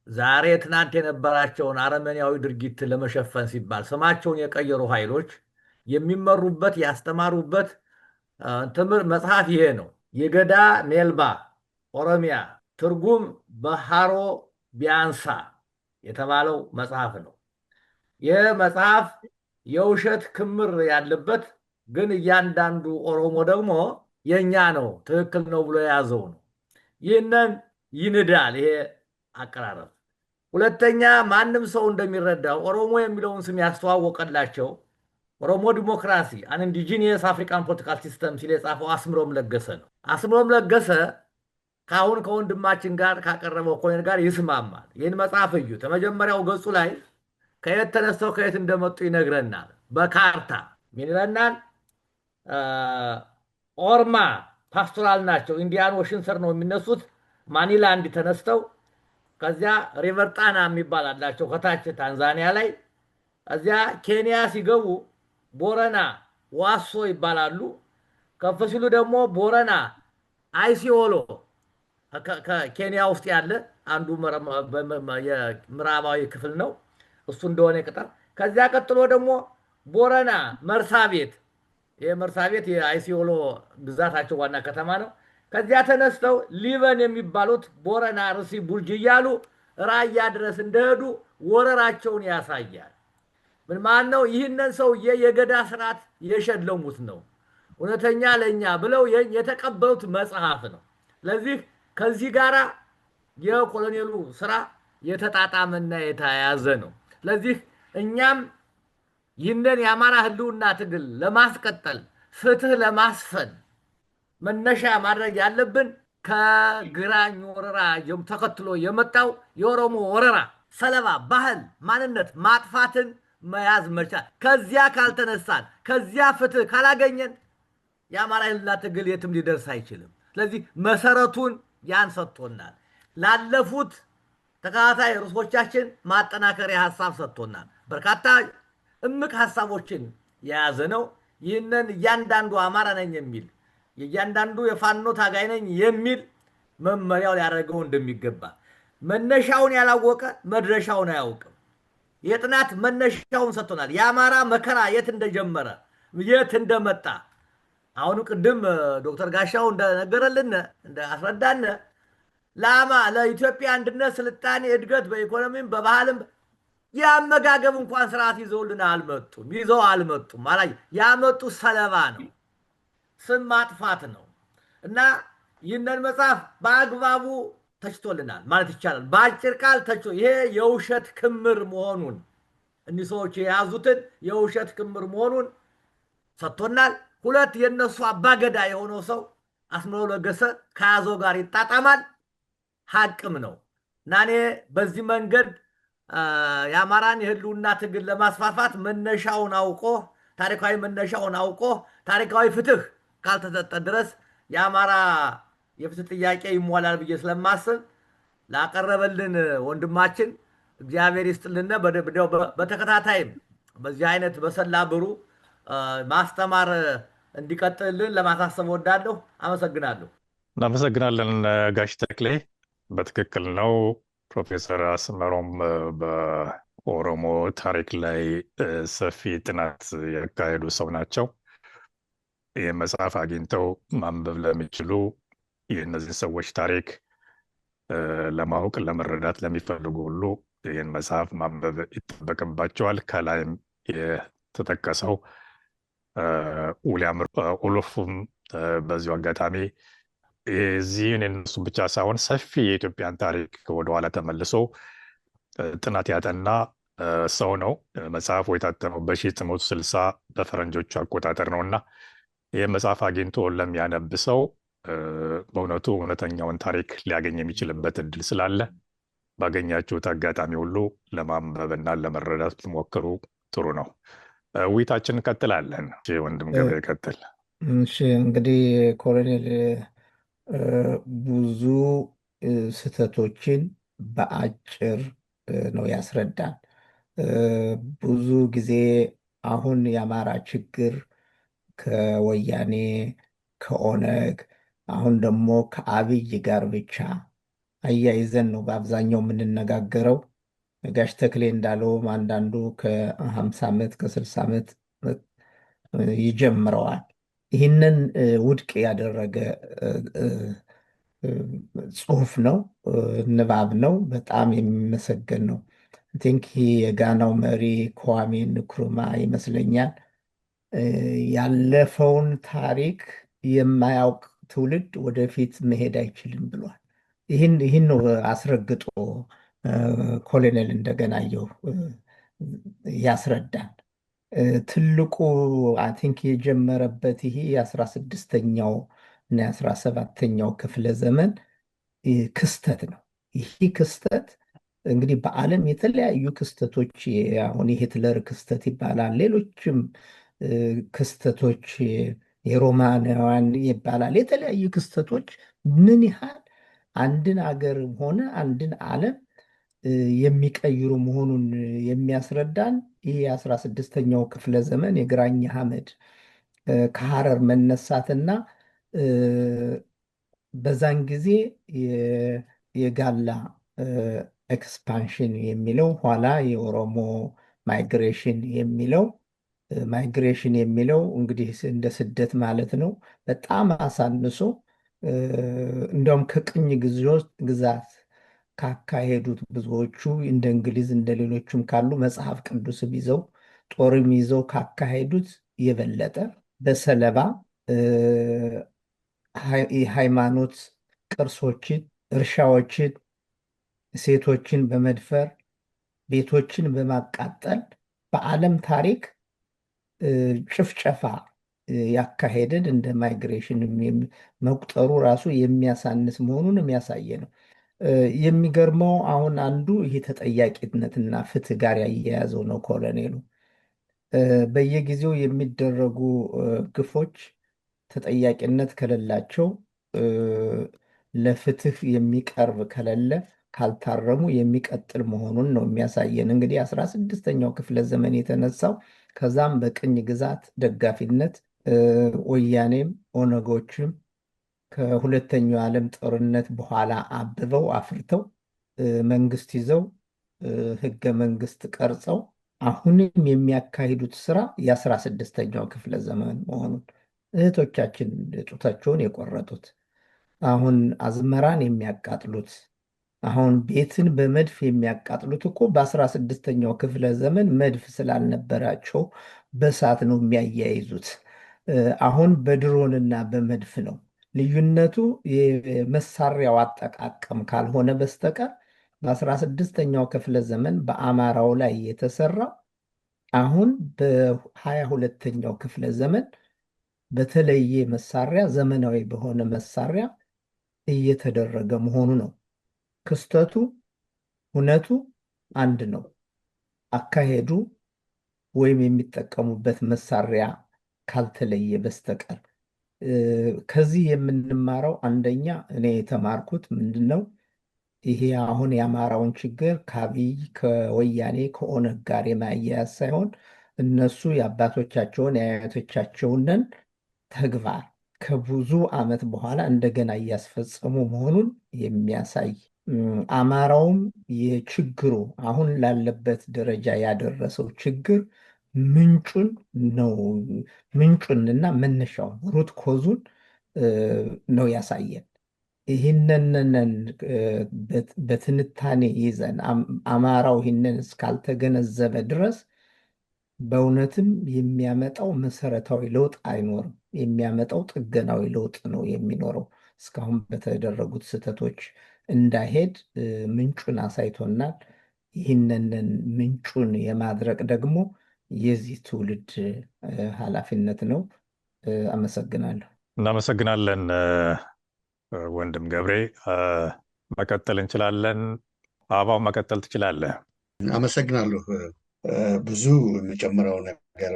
ዛሬ ትናንት የነበራቸውን አረመኔያዊ ድርጊት ለመሸፈን ሲባል ስማቸውን የቀየሩ ኃይሎች የሚመሩበት ያስተማሩበት ትምህርት መጽሐፍ ይሄ ነው። የገዳ ሜልባ ኦሮሚያ ትርጉም በሃሮ ቢያንሳ የተባለው መጽሐፍ ነው። ይህ መጽሐፍ የውሸት ክምር ያለበት ግን እያንዳንዱ ኦሮሞ ደግሞ የኛ ነው ትክክል ነው ብሎ የያዘው ነው። ይህንን ይንዳል ይሄ አቀራረብ። ሁለተኛ ማንም ሰው እንደሚረዳው ኦሮሞ የሚለውን ስም ያስተዋወቀላቸው ኦሮሞ ዲሞክራሲ አን ኢንዲጂኒየስ አፍሪካን ፖለቲካል ሲስተም ሲል የጻፈው አስምሮም ለገሰ ነው። አስምሮም ለገሰ ከአሁን ከወንድማችን ጋር ካቀረበው ኮሎኔል ጋር ይስማማል። ይህን መጽሐፍ እዩት። ከመጀመሪያው ገጹ ላይ ከየት ተነስተው ከየት እንደመጡ ይነግረናል። በካርታ ምን ይለናል? ኦርማ ፓስቶራል ናቸው። ኢንዲያን ኦሽን ስር ነው የሚነሱት። ማኒላንድ ተነስተው ከዚያ ሪቨር ጣና የሚባል አላቸው ከታች ታንዛኒያ ላይ። እዚያ ኬንያ ሲገቡ ቦረና ዋሶ ይባላሉ። ከፍ ሲሉ ደግሞ ቦረና አይሲኦሎ ከኬንያ ውስጥ ያለ አንዱ የምዕራባዊ ክፍል ነው። እሱ እንደሆነ ይቀጣል። ከዚያ ቀጥሎ ደግሞ ቦረና መርሳቤት፣ የመርሳቤት የአይሲኦሎ ግዛታቸው ዋና ከተማ ነው። ከዚያ ተነስተው ሊበን የሚባሉት ቦረና፣ ርሲ፣ ቡርጅ እያሉ ራያ ድረስ እንደሄዱ ወረራቸውን ያሳያል። ምን ማለት ነው? ይህንን ሰውዬ የገዳ ስርዓት የሸለሙት ነው። እውነተኛ ለኛ ብለው የተቀበሉት መጽሐፍ ነው። ስለዚህ ከዚህ ጋራ የኮሎኔሉ ስራ የተጣጣመና የተያያዘ ነው። ስለዚህ እኛም ይህንን የአማራ ህልውና ትግል ለማስቀጠል ፍትህ ለማስፈን መነሻ ማድረግ ያለብን ከግራኝ ወረራ ተከትሎ የመጣው የኦሮሞ ወረራ ሰለባ ባህል ማንነት ማጥፋትን መያዝ መቻል። ከዚያ ካልተነሳን ከዚያ ፍትህ ካላገኘን የአማራ ህልውና ትግል የትም ሊደርስ አይችልም። ስለዚህ መሰረቱን ያን ሰጥቶናል። ላለፉት ተከታታይ ርዕሶቻችን ማጠናከሪያ ሀሳብ ሰጥቶናል። በርካታ እምቅ ሀሳቦችን የያዘ ነው። ይህንን እያንዳንዱ አማራ ነኝ የሚል የእያንዳንዱ የፋኖ ታጋይ ነኝ የሚል መመሪያው ሊያደርገው እንደሚገባ፣ መነሻውን ያላወቀ መድረሻውን አያውቅም። የጥናት መነሻውን ሰጥቶናል። የአማራ መከራ የት እንደጀመረ የት እንደመጣ አሁን ቅድም ዶክተር ጋሻው እንደነገረልን እንዳስረዳን ለኢትዮጵያ አንድነት፣ ስልጣኔ፣ እድገት በኢኮኖሚም በባህልም የአመጋገብ እንኳን ስርዓት ይዘውልን አልመጡም። ይዘው አልመጡም ማለት ያመጡ ሰለባ ነው፣ ስም ማጥፋት ነው። እና ይህንን መጽሐፍ በአግባቡ ተችቶልናል ማለት ይቻላል። በአጭር ቃል ተችቶ ይሄ የውሸት ክምር መሆኑን እኒህ ሰዎች የያዙትን የውሸት ክምር መሆኑን ሰጥቶናል። ሁለት የነሱ አባገዳ የሆነው ሰው አስምረው ለገሰ ከያዘው ጋር ይጣጣማል፣ ሀቅም ነው። እና እኔ በዚህ መንገድ የአማራን የህልውና ትግል ለማስፋፋት መነሻውን አውቆ ታሪካዊ መነሻውን አውቆ ታሪካዊ ፍትህ ካልተሰጠ ድረስ የአማራ የፍትህ ጥያቄ ይሟላል ብዬ ስለማስብ ላቀረበልን ወንድማችን እግዚአብሔር ይስጥልን። በተከታታይም በዚህ አይነት በሰላ ብሩ ማስተማር እንዲቀጥልልን ለማሳሰብ ወዳለሁ። አመሰግናለሁ። እናመሰግናለን ጋሽ ተክሌ። በትክክል ነው። ፕሮፌሰር አስመሮም በኦሮሞ ታሪክ ላይ ሰፊ ጥናት ያካሄዱ ሰው ናቸው። ይህ መጽሐፍ አግኝተው ማንበብ ለሚችሉ የእነዚህ ሰዎች ታሪክ ለማወቅ ለመረዳት ለሚፈልጉ ሁሉ ይህን መጽሐፍ ማንበብ ይጠበቅባቸዋል። ከላይም የተጠቀሰው ዊሊያም ኦሎፍም በዚሁ አጋጣሚ የዚህን የነሱ ብቻ ሳይሆን ሰፊ የኢትዮጵያን ታሪክ ወደኋላ ተመልሶ ጥናት ያጠና ሰው ነው። መጽሐፉ የታተመው በ1960 በፈረንጆቹ አቆጣጠር ነው እና ይህ መጽሐፍ አግኝቶ ለሚያነብ ሰው በእውነቱ እውነተኛውን ታሪክ ሊያገኝ የሚችልበት እድል ስላለ ባገኛችሁት አጋጣሚ ሁሉ ለማንበብና ለመረዳት ትሞክሩ። ጥሩ ነው። ውይይታችን እንቀጥላለን። ወንድም ገብረ ይቀጥል። እሺ እንግዲህ ኮሎኔል ብዙ ስህተቶችን በአጭር ነው ያስረዳን። ብዙ ጊዜ አሁን የአማራ ችግር ከወያኔ ከኦነግ አሁን ደግሞ ከአብይ ጋር ብቻ አያይዘን ነው በአብዛኛው የምንነጋገረው። ጋሽ ተክሌ እንዳለውም አንዳንዱ ከ50 ዓመት ከ60 ዓመት ይጀምረዋል። ይህንን ውድቅ ያደረገ ጽሁፍ ነው፣ ንባብ ነው። በጣም የሚመሰገን ነው። ቲንክ የጋናው መሪ kwame nkrumah ይመስለኛል ያለፈውን ታሪክ የማያውቅ ትውልድ ወደፊት መሄድ አይችልም ብሏል። ይህን ነው አስረግጦ ኮሎኔል እንደገናየው ያስረዳል። ትልቁ አይ ቲንክ የጀመረበት ይሄ የ16ኛው እና የ17ኛው ክፍለ ዘመን ክስተት ነው። ይህ ክስተት እንግዲህ በዓለም የተለያዩ ክስተቶች አሁን የሂትለር ክስተት ይባላል፣ ሌሎችም ክስተቶች የሮማናውያን ይባላል። የተለያዩ ክስተቶች ምን ያህል አንድን አገር ሆነ አንድን ዓለም የሚቀይሩ መሆኑን የሚያስረዳን ይህ የ16ኛው ክፍለ ዘመን የግራኝ አህመድ ከሐረር መነሳትና በዛን ጊዜ የጋላ ኤክስፓንሽን የሚለው ኋላ የኦሮሞ ማይግሬሽን የሚለው እንግዲህ እንደ ስደት ማለት ነው። በጣም አሳንሶ እንደውም ከቅኝ ግዛት ካካሄዱት ብዙዎቹ እንደ እንግሊዝ እንደ ሌሎቹም ካሉ መጽሐፍ ቅዱስም ይዘው ጦርም ይዘው ካካሄዱት የበለጠ በሰለባ የሃይማኖት ቅርሶችን፣ እርሻዎችን፣ ሴቶችን በመድፈር ቤቶችን በማቃጠል በዓለም ታሪክ ጭፍጨፋ ያካሄደን እንደ ማይግሬሽን መቁጠሩ ራሱ የሚያሳንስ መሆኑን የሚያሳየ ነው። የሚገርመው አሁን አንዱ ይሄ ተጠያቂነትና ፍትህ ጋር ያያያዘው ነው። ኮሎኔሉ በየጊዜው የሚደረጉ ግፎች ተጠያቂነት ከሌላቸው ለፍትህ የሚቀርብ ከሌለ ካልታረሙ የሚቀጥል መሆኑን ነው የሚያሳየን። እንግዲህ 16ኛው ክፍለ ዘመን የተነሳው ከዛም በቅኝ ግዛት ደጋፊነት ወያኔም ኦነጎችም ከሁለተኛው ዓለም ጦርነት በኋላ አብበው አፍርተው መንግስት ይዘው ህገ መንግስት ቀርጸው አሁንም የሚያካሂዱት ስራ የ16ኛው ክፍለ ዘመን መሆኑን እህቶቻችን ጡታቸውን የቆረጡት አሁን አዝመራን የሚያቃጥሉት አሁን ቤትን በመድፍ የሚያቃጥሉት እኮ በ16ኛው ክፍለ ዘመን መድፍ ስላልነበራቸው በእሳት ነው የሚያያይዙት። አሁን በድሮንና በመድፍ ነው። ልዩነቱ የመሳሪያው አጠቃቀም ካልሆነ በስተቀር በ16ኛው ክፍለ ዘመን በአማራው ላይ የተሰራው አሁን በ22ኛው ክፍለ ዘመን በተለየ መሳሪያ ዘመናዊ በሆነ መሳሪያ እየተደረገ መሆኑ ነው። ክስተቱ እውነቱ አንድ ነው። አካሄዱ ወይም የሚጠቀሙበት መሳሪያ ካልተለየ በስተቀር። ከዚህ የምንማረው አንደኛ እኔ የተማርኩት ምንድን ነው? ይሄ አሁን የአማራውን ችግር ከአብይ ከወያኔ ከኦነግ ጋር የማያያዝ ሳይሆን እነሱ የአባቶቻቸውን የአያቶቻቸውንን ተግባር ከብዙ ዓመት በኋላ እንደገና እያስፈጸሙ መሆኑን የሚያሳይ አማራውም የችግሩ አሁን ላለበት ደረጃ ያደረሰው ችግር ምንጩን ነው ምንጩንና መነሻውን ሩት ኮዙን ነው ያሳየን። ይህንን በትንታኔ ይዘን አማራው ይህንን እስካልተገነዘበ ድረስ በእውነትም የሚያመጣው መሰረታዊ ለውጥ አይኖርም። የሚያመጣው ጥገናዊ ለውጥ ነው የሚኖረው። እስካሁን በተደረጉት ስህተቶች እንዳይሄድ ምንጩን አሳይቶናል። ይህንን ምንጩን የማድረቅ ደግሞ የዚህ ትውልድ ኃላፊነት ነው። አመሰግናለሁ። እናመሰግናለን ወንድም ገብሬ። መቀጠል እንችላለን። አበባው መቀጠል ትችላለህ። አመሰግናለሁ። ብዙ የምጨምረው ነገር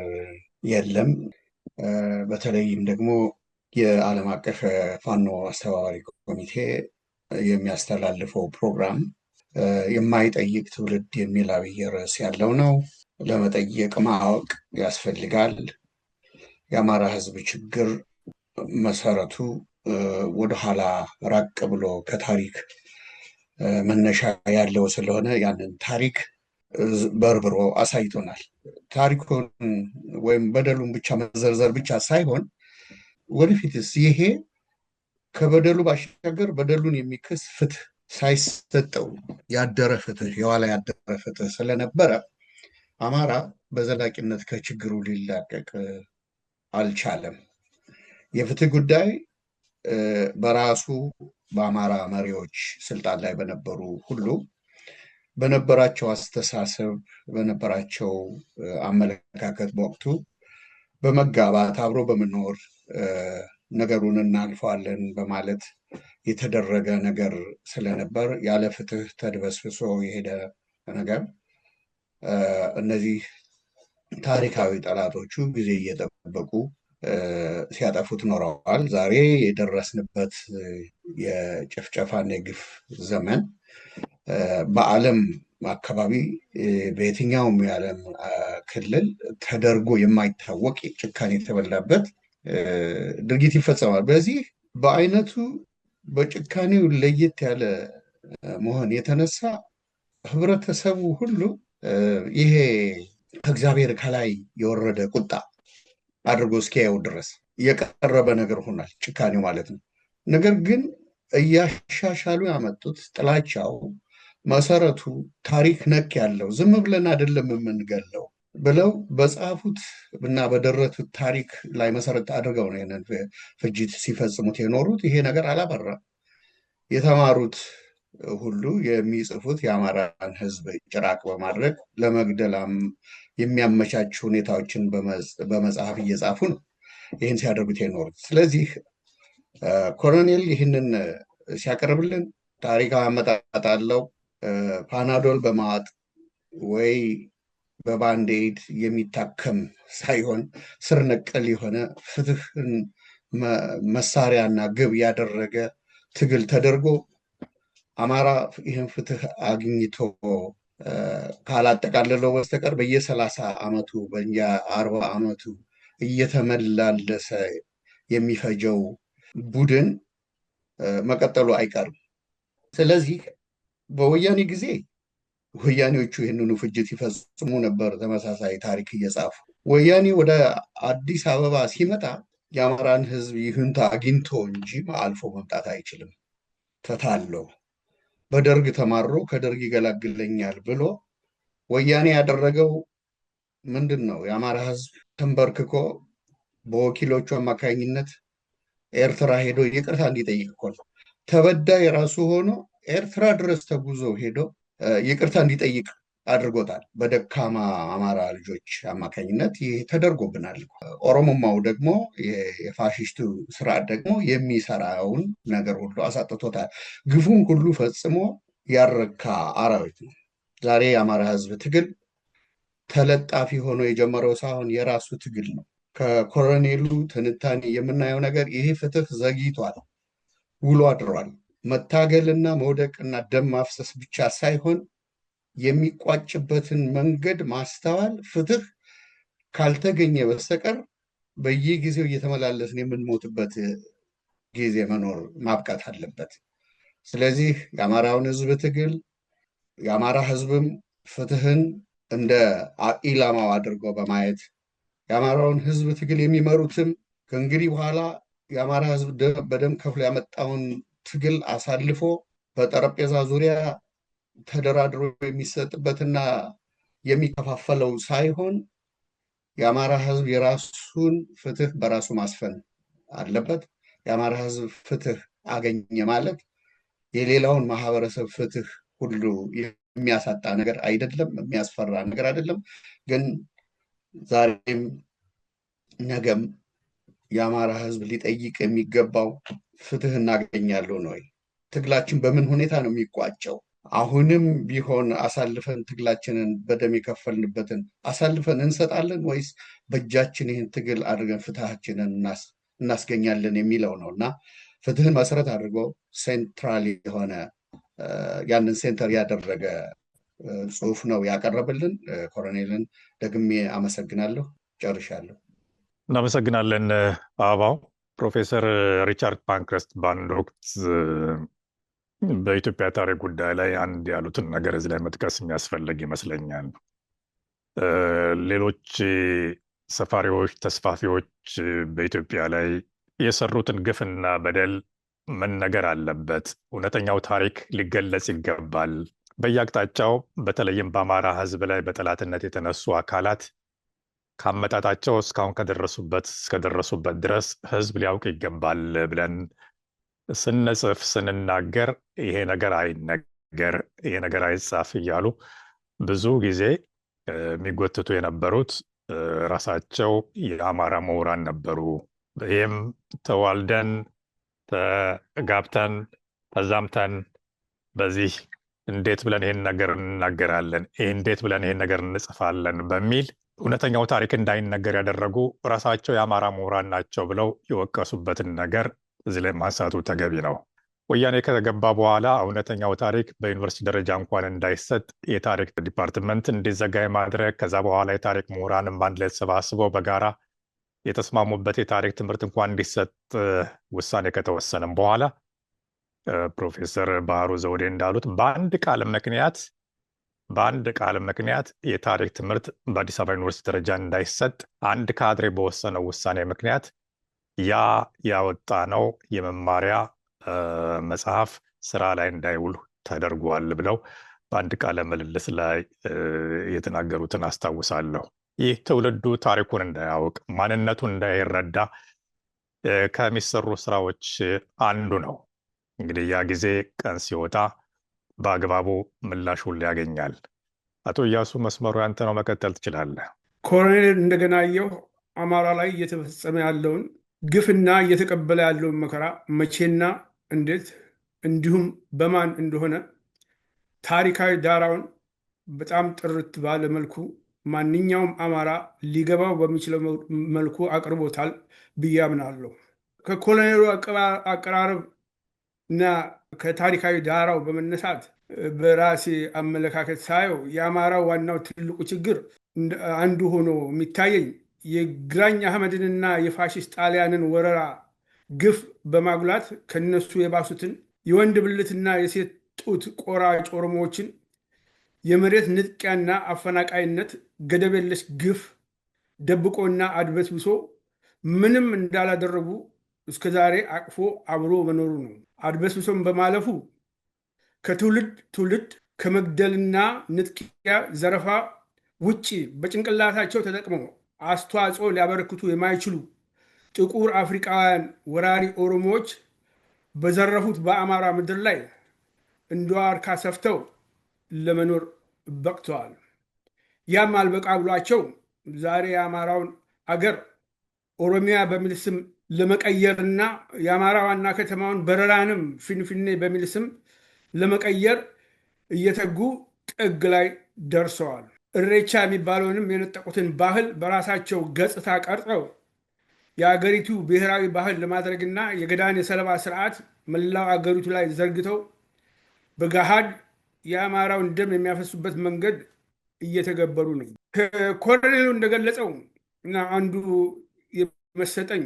የለም። በተለይም ደግሞ የዓለም አቀፍ ፋኖ አስተባባሪ ኮሚቴ የሚያስተላልፈው ፕሮግራም የማይጠይቅ ትውልድ የሚል አብይ ርዕስ ያለው ነው። ለመጠየቅ ማወቅ ያስፈልጋል። የአማራ ሕዝብ ችግር መሰረቱ ወደኋላ ራቅ ብሎ ከታሪክ መነሻ ያለው ስለሆነ ያንን ታሪክ በርብሮ አሳይቶናል። ታሪኩን ወይም በደሉን ብቻ መዘርዘር ብቻ ሳይሆን ወደፊትስ ይሄ ከበደሉ ባሻገር በደሉን የሚክስ ፍትህ ሳይሰጠው ያደረ ፍትህ የኋላ ያደረ ፍትህ ስለነበረ አማራ በዘላቂነት ከችግሩ ሊላቀቅ አልቻለም። የፍትህ ጉዳይ በራሱ በአማራ መሪዎች ስልጣን ላይ በነበሩ ሁሉ በነበራቸው አስተሳሰብ በነበራቸው አመለካከት በወቅቱ በመጋባት አብሮ በመኖር ነገሩን እናልፈዋለን በማለት የተደረገ ነገር ስለነበር ያለ ፍትህ ተድበስብሶ የሄደ ነገር እነዚህ ታሪካዊ ጠላቶቹ ጊዜ እየጠበቁ ሲያጠፉት ኖረዋል። ዛሬ የደረስንበት የጭፍጨፋና የግፍ ዘመን በዓለም አካባቢ በየትኛውም የዓለም ክልል ተደርጎ የማይታወቅ ጭካኔ የተበላበት ድርጊት ይፈጸማል። በዚህ በአይነቱ በጭካኔው ለየት ያለ መሆን የተነሳ ህብረተሰቡ ሁሉ ይሄ ከእግዚአብሔር ከላይ የወረደ ቁጣ አድርጎ እስኪያየው ድረስ የቀረበ ነገር ሆኗል፣ ጭካኔው ማለት ነው። ነገር ግን እያሻሻሉ ያመጡት ጥላቻው መሰረቱ ታሪክ ነክ ያለው ዝም ብለን አይደለም የምንገለው ብለው በጻፉት እና በደረቱት ታሪክ ላይ መሰረት አድርገው ነው ይህንን ፍጅት ሲፈጽሙት የኖሩት። ይሄ ነገር አላበራም። የተማሩት ሁሉ የሚጽፉት የአማራን ህዝብ ጭራቅ በማድረግ ለመግደላም የሚያመቻቹ ሁኔታዎችን በመጽሐፍ እየጻፉ ነው ይህን ሲያደርጉት የኖሩት። ስለዚህ ኮሎኔል ይህንን ሲያቀርብልን ታሪካዊ አመጣጥ አለው። ፓናዶል በማዋጥ ወይ በባንዴድ የሚታከም ሳይሆን ስር ነቀል የሆነ ፍትህን መሳሪያና ግብ ያደረገ ትግል ተደርጎ አማራ ይህን ፍትህ አግኝቶ ካላጠቃለለው በስተቀር በየ30 ዓመቱ በየ40 ዓመቱ እየተመላለሰ የሚፈጀው ቡድን መቀጠሉ አይቀርም። ስለዚህ በወያኔ ጊዜ ወያኔዎቹ ይህንኑ ፍጅት ይፈጽሙ ነበር፣ ተመሳሳይ ታሪክ እየጻፉ። ወያኔ ወደ አዲስ አበባ ሲመጣ የአማራን ህዝብ ይሁንታ አግኝቶ እንጂ አልፎ መምጣት አይችልም። ተታለው በደርግ ተማሮ ከደርግ ይገላግለኛል ብሎ ወያኔ ያደረገው ምንድን ነው? የአማራ ህዝብ ተንበርክኮ በወኪሎቹ አማካኝነት ኤርትራ ሄዶ ይቅርታ እንዲጠይቅ እኮ ነው። ተበዳይ ራሱ ሆኖ ኤርትራ ድረስ ተጉዞ ሄዶ ይቅርታ እንዲጠይቅ አድርጎታል። በደካማ አማራ ልጆች አማካኝነት ይህ ተደርጎብናል። ኦሮሞማው ደግሞ የፋሽስቱ ስርዓት ደግሞ የሚሰራውን ነገር ሁሉ አሳጥቶታል። ግፉን ሁሉ ፈጽሞ ያረካ አራዊት ነው። ዛሬ የአማራ ህዝብ ትግል ተለጣፊ ሆኖ የጀመረው ሳይሆን የራሱ ትግል ነው። ከኮሎኔሉ ትንታኔ የምናየው ነገር ይሄ ፍትህ ዘግይቷል፣ ውሎ አድሯል። መታገልና መውደቅና ደም ማፍሰስ ብቻ ሳይሆን የሚቋጭበትን መንገድ ማስተዋል፣ ፍትህ ካልተገኘ በስተቀር በየጊዜው እየተመላለስን የምንሞትበት ጊዜ መኖር ማብቃት አለበት። ስለዚህ የአማራውን ህዝብ ትግል የአማራ ህዝብም ፍትህን እንደ ኢላማው አድርጎ በማየት የአማራውን ህዝብ ትግል የሚመሩትም ከእንግዲህ በኋላ የአማራ ህዝብ በደም ከፍሎ ያመጣውን ትግል አሳልፎ በጠረጴዛ ዙሪያ ተደራድሮ የሚሰጥበትና የሚከፋፈለው ሳይሆን የአማራ ህዝብ የራሱን ፍትህ በራሱ ማስፈን አለበት። የአማራ ህዝብ ፍትህ አገኘ ማለት የሌላውን ማህበረሰብ ፍትህ ሁሉ የሚያሳጣ ነገር አይደለም፣ የሚያስፈራ ነገር አይደለም። ግን ዛሬም ነገም የአማራ ህዝብ ሊጠይቅ የሚገባው ፍትህ እናገኛለን ወይ? ትግላችን በምን ሁኔታ ነው የሚቋጨው? አሁንም ቢሆን አሳልፈን ትግላችንን በደም የከፈልንበትን አሳልፈን እንሰጣለን ወይስ በእጃችን ይህን ትግል አድርገን ፍትሃችንን እናስገኛለን የሚለው ነው እና ፍትህን መሰረት አድርጎ ሴንትራል የሆነ ያንን ሴንተር ያደረገ ጽሁፍ ነው ያቀረበልን። ኮሎኔልን ደግሜ አመሰግናለሁ። ጨርሻለሁ። እናመሰግናለን አበባው። ፕሮፌሰር ሪቻርድ ፓንክረስት በአንድ ወቅት በኢትዮጵያ ታሪክ ጉዳይ ላይ አንድ ያሉትን ነገር እዚህ ላይ መጥቀስ የሚያስፈልግ ይመስለኛል። ሌሎች ሰፋሪዎች፣ ተስፋፊዎች በኢትዮጵያ ላይ የሰሩትን ግፍና በደል መነገር አለበት። እውነተኛው ታሪክ ሊገለጽ ይገባል። በየአቅጣጫው በተለይም በአማራ ህዝብ ላይ በጠላትነት የተነሱ አካላት ካመጣጣቸው እስካሁን እስከደረሱበት ድረስ ህዝብ ሊያውቅ ይገባል ብለን ስንጽፍ ስንናገር ይሄ ነገር አይነገር፣ ይሄ ነገር አይጻፍ እያሉ ብዙ ጊዜ የሚጎትቱ የነበሩት ራሳቸው የአማራ ምሁራን ነበሩ። ይህም ተዋልደን ተጋብተን ተዛምተን በዚህ እንዴት ብለን ይህን ነገር እንናገራለን፣ እንዴት ብለን ይህን ነገር እንጽፋለን በሚል እውነተኛው ታሪክ እንዳይነገር ያደረጉ ራሳቸው የአማራ ምሁራን ናቸው ብለው የወቀሱበትን ነገር እዚህ ላይ ማንሳቱ ተገቢ ነው። ወያኔ ከገባ በኋላ እውነተኛው ታሪክ በዩኒቨርሲቲ ደረጃ እንኳን እንዳይሰጥ የታሪክ ዲፓርትመንት እንዲዘጋ ማድረግ፣ ከዛ በኋላ የታሪክ ምሁራንም አንድ ላይ ተሰባስበው በጋራ የተስማሙበት የታሪክ ትምህርት እንኳን እንዲሰጥ ውሳኔ ከተወሰነም በኋላ ፕሮፌሰር ባህሩ ዘውዴ እንዳሉት በአንድ ቃል ምክንያት የታሪክ ትምህርት በአዲስ አበባ ዩኒቨርሲቲ ደረጃ እንዳይሰጥ አንድ ካድሬ በወሰነው ውሳኔ ምክንያት ያ ያወጣ ነው የመማሪያ መጽሐፍ ስራ ላይ እንዳይውል ተደርጓል ብለው በአንድ ቃለ ምልልስ ላይ የተናገሩትን አስታውሳለሁ። ይህ ትውልዱ ታሪኩን እንዳያውቅ ማንነቱን እንዳይረዳ ከሚሰሩ ስራዎች አንዱ ነው። እንግዲህ ያ ጊዜ ቀን ሲወጣ በአግባቡ ምላሹን ያገኛል። አቶ እያሱ መስመሩ ያንተ ነው፣ መቀጠል ትችላለህ። ኮሎኔል እንደገና አየሁ አማራ ላይ እየተፈጸመ ያለውን ግፍና እየተቀበለ ያለውን መከራ መቼና እንዴት እንዲሁም በማን እንደሆነ ታሪካዊ ዳራውን በጣም ጥርት ባለ መልኩ ማንኛውም አማራ ሊገባው በሚችለው መልኩ አቅርቦታል ብዬ አምናለሁ። ከኮሎኔሉ አቀራረብ እና ከታሪካዊ ዳራው በመነሳት በራሴ አመለካከት ሳየው የአማራው ዋናው ትልቁ ችግር አንዱ ሆኖ የሚታየኝ የግራኝ አህመድንና የፋሽስት ጣሊያንን ወረራ ግፍ በማጉላት ከነሱ የባሱትን የወንድ ብልትና የሴት ጡት ቆራጭ ኦሮሞዎችን የመሬት ንጥቂያና አፈናቃይነት ገደብ የለሽ ግፍ ደብቆና አድበስብሶ ምንም እንዳላደረጉ እስከዛሬ አቅፎ አብሮ መኖሩ ነው። አድበስብሶም በማለፉ ከትውልድ ትውልድ ከመግደልና ንጥቂያ ዘረፋ ውጭ በጭንቅላታቸው ተጠቅመው አስተዋጽኦ ሊያበረክቱ የማይችሉ ጥቁር አፍሪካውያን ወራሪ ኦሮሞዎች በዘረፉት በአማራ ምድር ላይ እንደ ዋርካ ሰፍተው ለመኖር በቅተዋል። ያም አልበቃ ብሏቸው ዛሬ የአማራውን አገር ኦሮሚያ በሚል ስም ለመቀየርና የአማራ ዋና ከተማውን በረራንም ፊንፊኔ በሚል ስም ለመቀየር እየተጉ ጥግ ላይ ደርሰዋል። እሬቻ የሚባለውንም የነጠቁትን ባህል በራሳቸው ገጽታ ቀርጸው የአገሪቱ ብሔራዊ ባህል ለማድረግና የገዳን የሰለባ ስርዓት መላው አገሪቱ ላይ ዘርግተው በገሃድ የአማራውን ደም የሚያፈሱበት መንገድ እየተገበሩ ነው። ኮሎኔሉ እንደገለጸው እና አንዱ የመሰጠኝ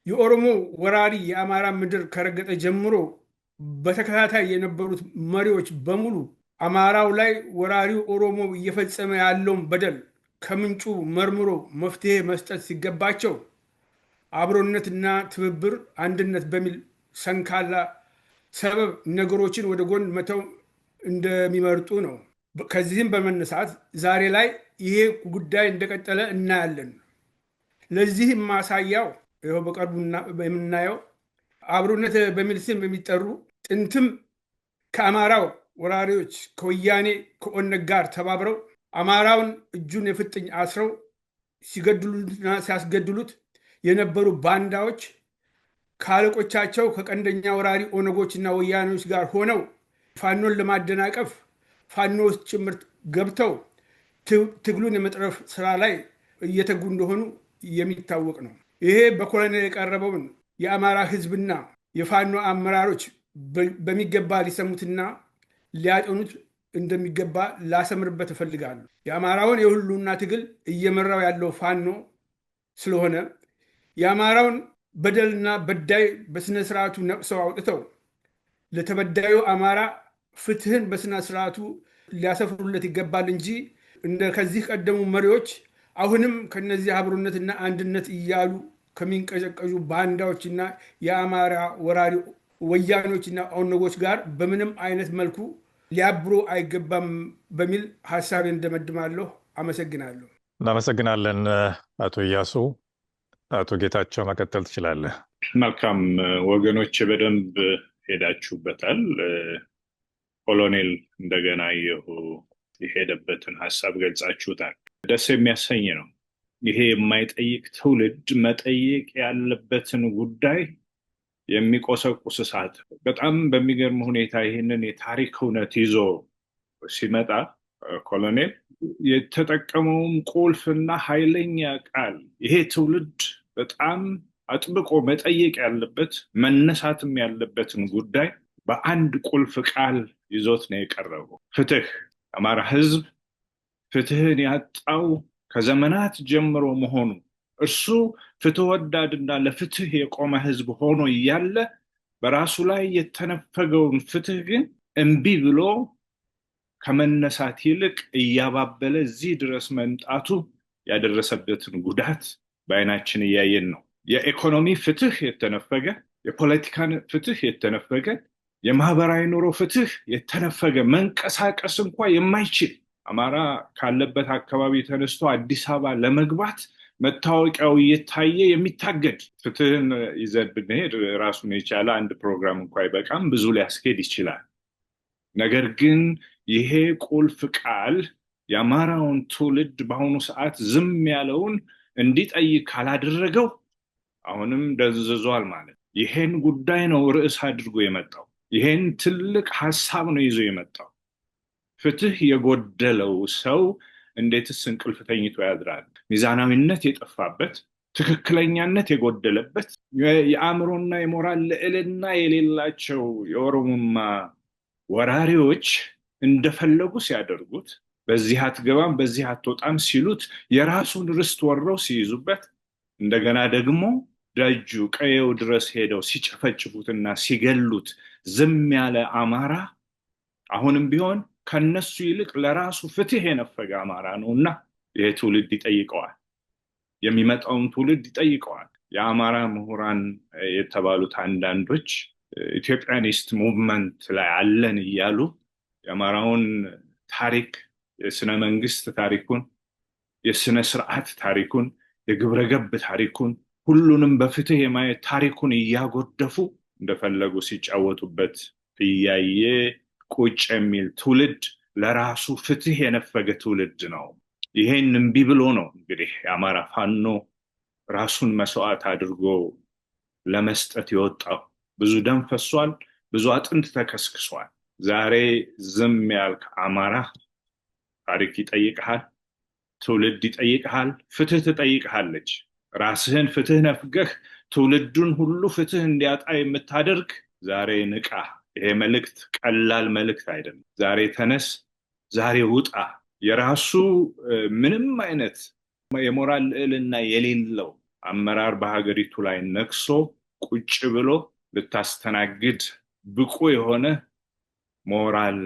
የኦሮሞ ወራሪ የአማራ ምድር ከረገጠ ጀምሮ በተከታታይ የነበሩት መሪዎች በሙሉ አማራው ላይ ወራሪው ኦሮሞ እየፈጸመ ያለውን በደል ከምንጩ መርምሮ መፍትሄ መስጠት ሲገባቸው አብሮነትና ትብብር አንድነት በሚል ሰንካላ ሰበብ ነገሮችን ወደ ጎን መተው እንደሚመርጡ ነው። ከዚህም በመነሳት ዛሬ ላይ ይሄ ጉዳይ እንደቀጠለ እናያለን። ለዚህም ማሳያው ይኸው በቅርቡ የምናየው አብሮነት በሚል ስም የሚጠሩ ጥንትም ከአማራው ወራሪዎች ከወያኔ ከኦነግ ጋር ተባብረው አማራውን እጁን የፍጥኝ አስረው ሲገድሉትና ሲያስገድሉት የነበሩ ባንዳዎች ከአለቆቻቸው ከቀንደኛ ወራሪ ኦነጎችና ወያኔዎች ጋር ሆነው ፋኖን ለማደናቀፍ ፋኖ ውስጥ ጭምር ገብተው ትግሉን የመጥረፍ ስራ ላይ እየተጉ እንደሆኑ የሚታወቅ ነው። ይሄ በኮሎኔል የቀረበውን የአማራ ህዝብና የፋኖ አመራሮች በሚገባ ሊሰሙትና ሊያጠኑት እንደሚገባ ላሰምርበት እፈልጋለሁ። የአማራውን የሁሉና ትግል እየመራው ያለው ፋኖ ስለሆነ የአማራውን በደልና በዳይ በስነ ስርዓቱ ነቅሰው አውጥተው ለተበዳዩ አማራ ፍትህን በስነ ስርዓቱ ሊያሰፍሩለት ይገባል እንጂ እንደ ከዚህ ቀደሙ መሪዎች አሁንም ከነዚህ አብሮነትና አንድነት እያሉ ከሚንቀጨቀዡ ባንዳዎችና የአማራ ወራሪ ወያኔዎችና ኦነጎች ጋር በምንም አይነት መልኩ ሊያብሩ አይገባም በሚል ሀሳቤን እንደመድማለሁ። አመሰግናለሁ። እናመሰግናለን አቶ ኢያሱ። አቶ ጌታቸው መቀጠል ትችላለህ። መልካም ወገኖች፣ በደንብ ሄዳችሁበታል። ኮሎኔል እንደገና የሄደበትን ሀሳብ ገልጻችሁታል። ደስ የሚያሰኝ ነው። ይሄ የማይጠይቅ ትውልድ መጠየቅ ያለበትን ጉዳይ የሚቆሰቁስ እሳት። በጣም በሚገርም ሁኔታ ይህንን የታሪክ እውነት ይዞ ሲመጣ ኮሎኔል የተጠቀመውም ቁልፍና ኃይለኛ ቃል ይሄ ትውልድ በጣም አጥብቆ መጠየቅ ያለበት መነሳትም ያለበትን ጉዳይ በአንድ ቁልፍ ቃል ይዞት ነው የቀረበው። ፍትህ። አማራ ህዝብ ፍትህን ያጣው ከዘመናት ጀምሮ መሆኑ እርሱ ፍትህ ወዳድና ለፍትህ የቆመ ህዝብ ሆኖ እያለ በራሱ ላይ የተነፈገውን ፍትህ ግን እምቢ ብሎ ከመነሳት ይልቅ እያባበለ እዚህ ድረስ መምጣቱ ያደረሰበትን ጉዳት በአይናችን እያየን ነው። የኢኮኖሚ ፍትህ የተነፈገ፣ የፖለቲካን ፍትህ የተነፈገ፣ የማህበራዊ ኑሮ ፍትህ የተነፈገ፣ መንቀሳቀስ እንኳ የማይችል አማራ ካለበት አካባቢ ተነስቶ አዲስ አበባ ለመግባት መታወቂያው እየታየ የሚታገድ ፍትህን ይዘን ብንሄድ ራሱን የቻለ አንድ ፕሮግራም እንኳ አይበቃም፣ ብዙ ሊያስኬድ ይችላል። ነገር ግን ይሄ ቁልፍ ቃል የአማራውን ትውልድ በአሁኑ ሰዓት ዝም ያለውን እንዲጠይቅ ካላደረገው አሁንም ደንዝዟል ማለት። ይሄን ጉዳይ ነው ርዕስ አድርጎ የመጣው። ይሄን ትልቅ ሀሳብ ነው ይዞ የመጣው። ፍትህ የጎደለው ሰው እንዴትስ እንቅልፍ ተኝቶ ያድራል? ሚዛናዊነት የጠፋበት፣ ትክክለኛነት የጎደለበት፣ የአእምሮና የሞራል ልዕልና የሌላቸው የኦሮሞማ ወራሪዎች እንደፈለጉ ሲያደርጉት፣ በዚህ አትገባም በዚህ አትወጣም ሲሉት፣ የራሱን ርስት ወረው ሲይዙበት፣ እንደገና ደግሞ ደጁ ቀየው ድረስ ሄደው ሲጨፈጭፉትና ሲገሉት ዝም ያለ አማራ አሁንም ቢሆን ከነሱ ይልቅ ለራሱ ፍትህ የነፈገ አማራ ነውና ይሄ ትውልድ ይጠይቀዋል። የሚመጣውን ትውልድ ይጠይቀዋል። የአማራ ምሁራን የተባሉት አንዳንዶች ኢትዮጵያኒስት ሙቭመንት ላይ አለን እያሉ የአማራውን ታሪክ፣ የስነ መንግስት ታሪኩን፣ የስነ ስርዓት ታሪኩን፣ የግብረገብ ታሪኩን ሁሉንም በፍትህ የማየት ታሪኩን እያጎደፉ እንደፈለጉ ሲጫወቱበት እያየ ቁጭ የሚል ትውልድ ለራሱ ፍትህ የነፈገ ትውልድ ነው። ይሄን እምቢ ብሎ ነው እንግዲህ የአማራ ፋኖ ራሱን መስዋዕት አድርጎ ለመስጠት የወጣው። ብዙ ደም ፈሷል፣ ብዙ አጥንት ተከስክሷል። ዛሬ ዝም ያልክ አማራ ታሪክ ይጠይቅሃል፣ ትውልድ ይጠይቅሃል፣ ፍትህ ትጠይቅሃለች። ራስህን ፍትህ ነፍገህ ትውልዱን ሁሉ ፍትህ እንዲያጣ የምታደርግ ዛሬ ንቃ። ይሄ መልእክት ቀላል መልእክት አይደለም። ዛሬ ተነስ፣ ዛሬ ውጣ። የራሱ ምንም አይነት የሞራል ልዕልና የሌለው አመራር በሀገሪቱ ላይ ነክሶ ቁጭ ብሎ ልታስተናግድ ብቁ የሆነ ሞራል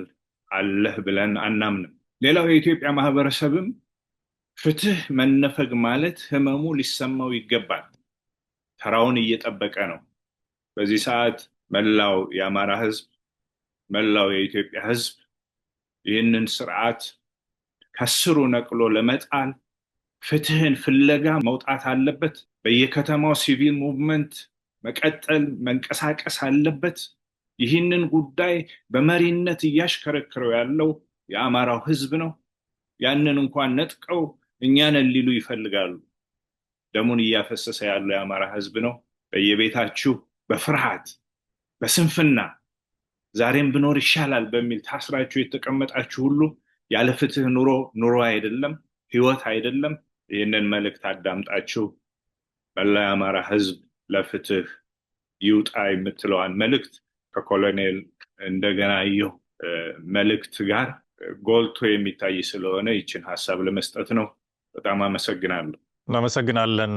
አለህ ብለን አናምንም። ሌላው የኢትዮጵያ ማህበረሰብም ፍትህ መነፈግ ማለት ህመሙ ሊሰማው ይገባል። ተራውን እየጠበቀ ነው። በዚህ ሰዓት መላው የአማራ ህዝብ፣ መላው የኢትዮጵያ ህዝብ ይህንን ስርዓት ከስሩ ነቅሎ ለመጣል ፍትህን ፍለጋ መውጣት አለበት። በየከተማው ሲቪል ሙቭመንት መቀጠል መንቀሳቀስ አለበት። ይህንን ጉዳይ በመሪነት እያሽከረከረው ያለው የአማራው ህዝብ ነው። ያንን እንኳን ነጥቀው እኛንን ሊሉ ይፈልጋሉ። ደሙን እያፈሰሰ ያለው የአማራ ህዝብ ነው። በየቤታችሁ በፍርሃት በስንፍና ዛሬም ብኖር ይሻላል በሚል ታስራችሁ የተቀመጣችሁ ሁሉ ያለ ፍትህ ኑሮ አይደለም፣ ህይወት አይደለም። ይህንን መልእክት አዳምጣችሁ መላው የአማራ ህዝብ ለፍትህ ይውጣ የምትለዋን መልእክት ከኮሎኔል እንደገናየሁ መልእክት ጋር ጎልቶ የሚታይ ስለሆነ ይችን ሀሳብ ለመስጠት ነው። በጣም አመሰግናለሁ። እናመሰግናለን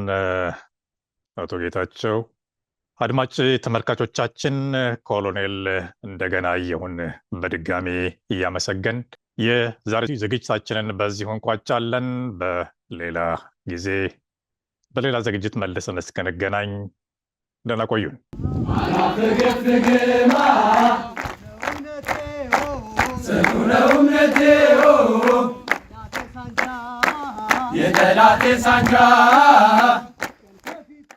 አቶ ጌታቸው። አድማጭ ተመልካቾቻችን ኮሎኔል እንደገናየሁን በድጋሚ እያመሰገን የዛሬ ዝግጅታችንን በዚሁ እንቋጫለን። በሌላ ጊዜ በሌላ ዝግጅት መልሰን እስክንገናኝ ደህና ቆዩን። የጠላቴ ሳንጃ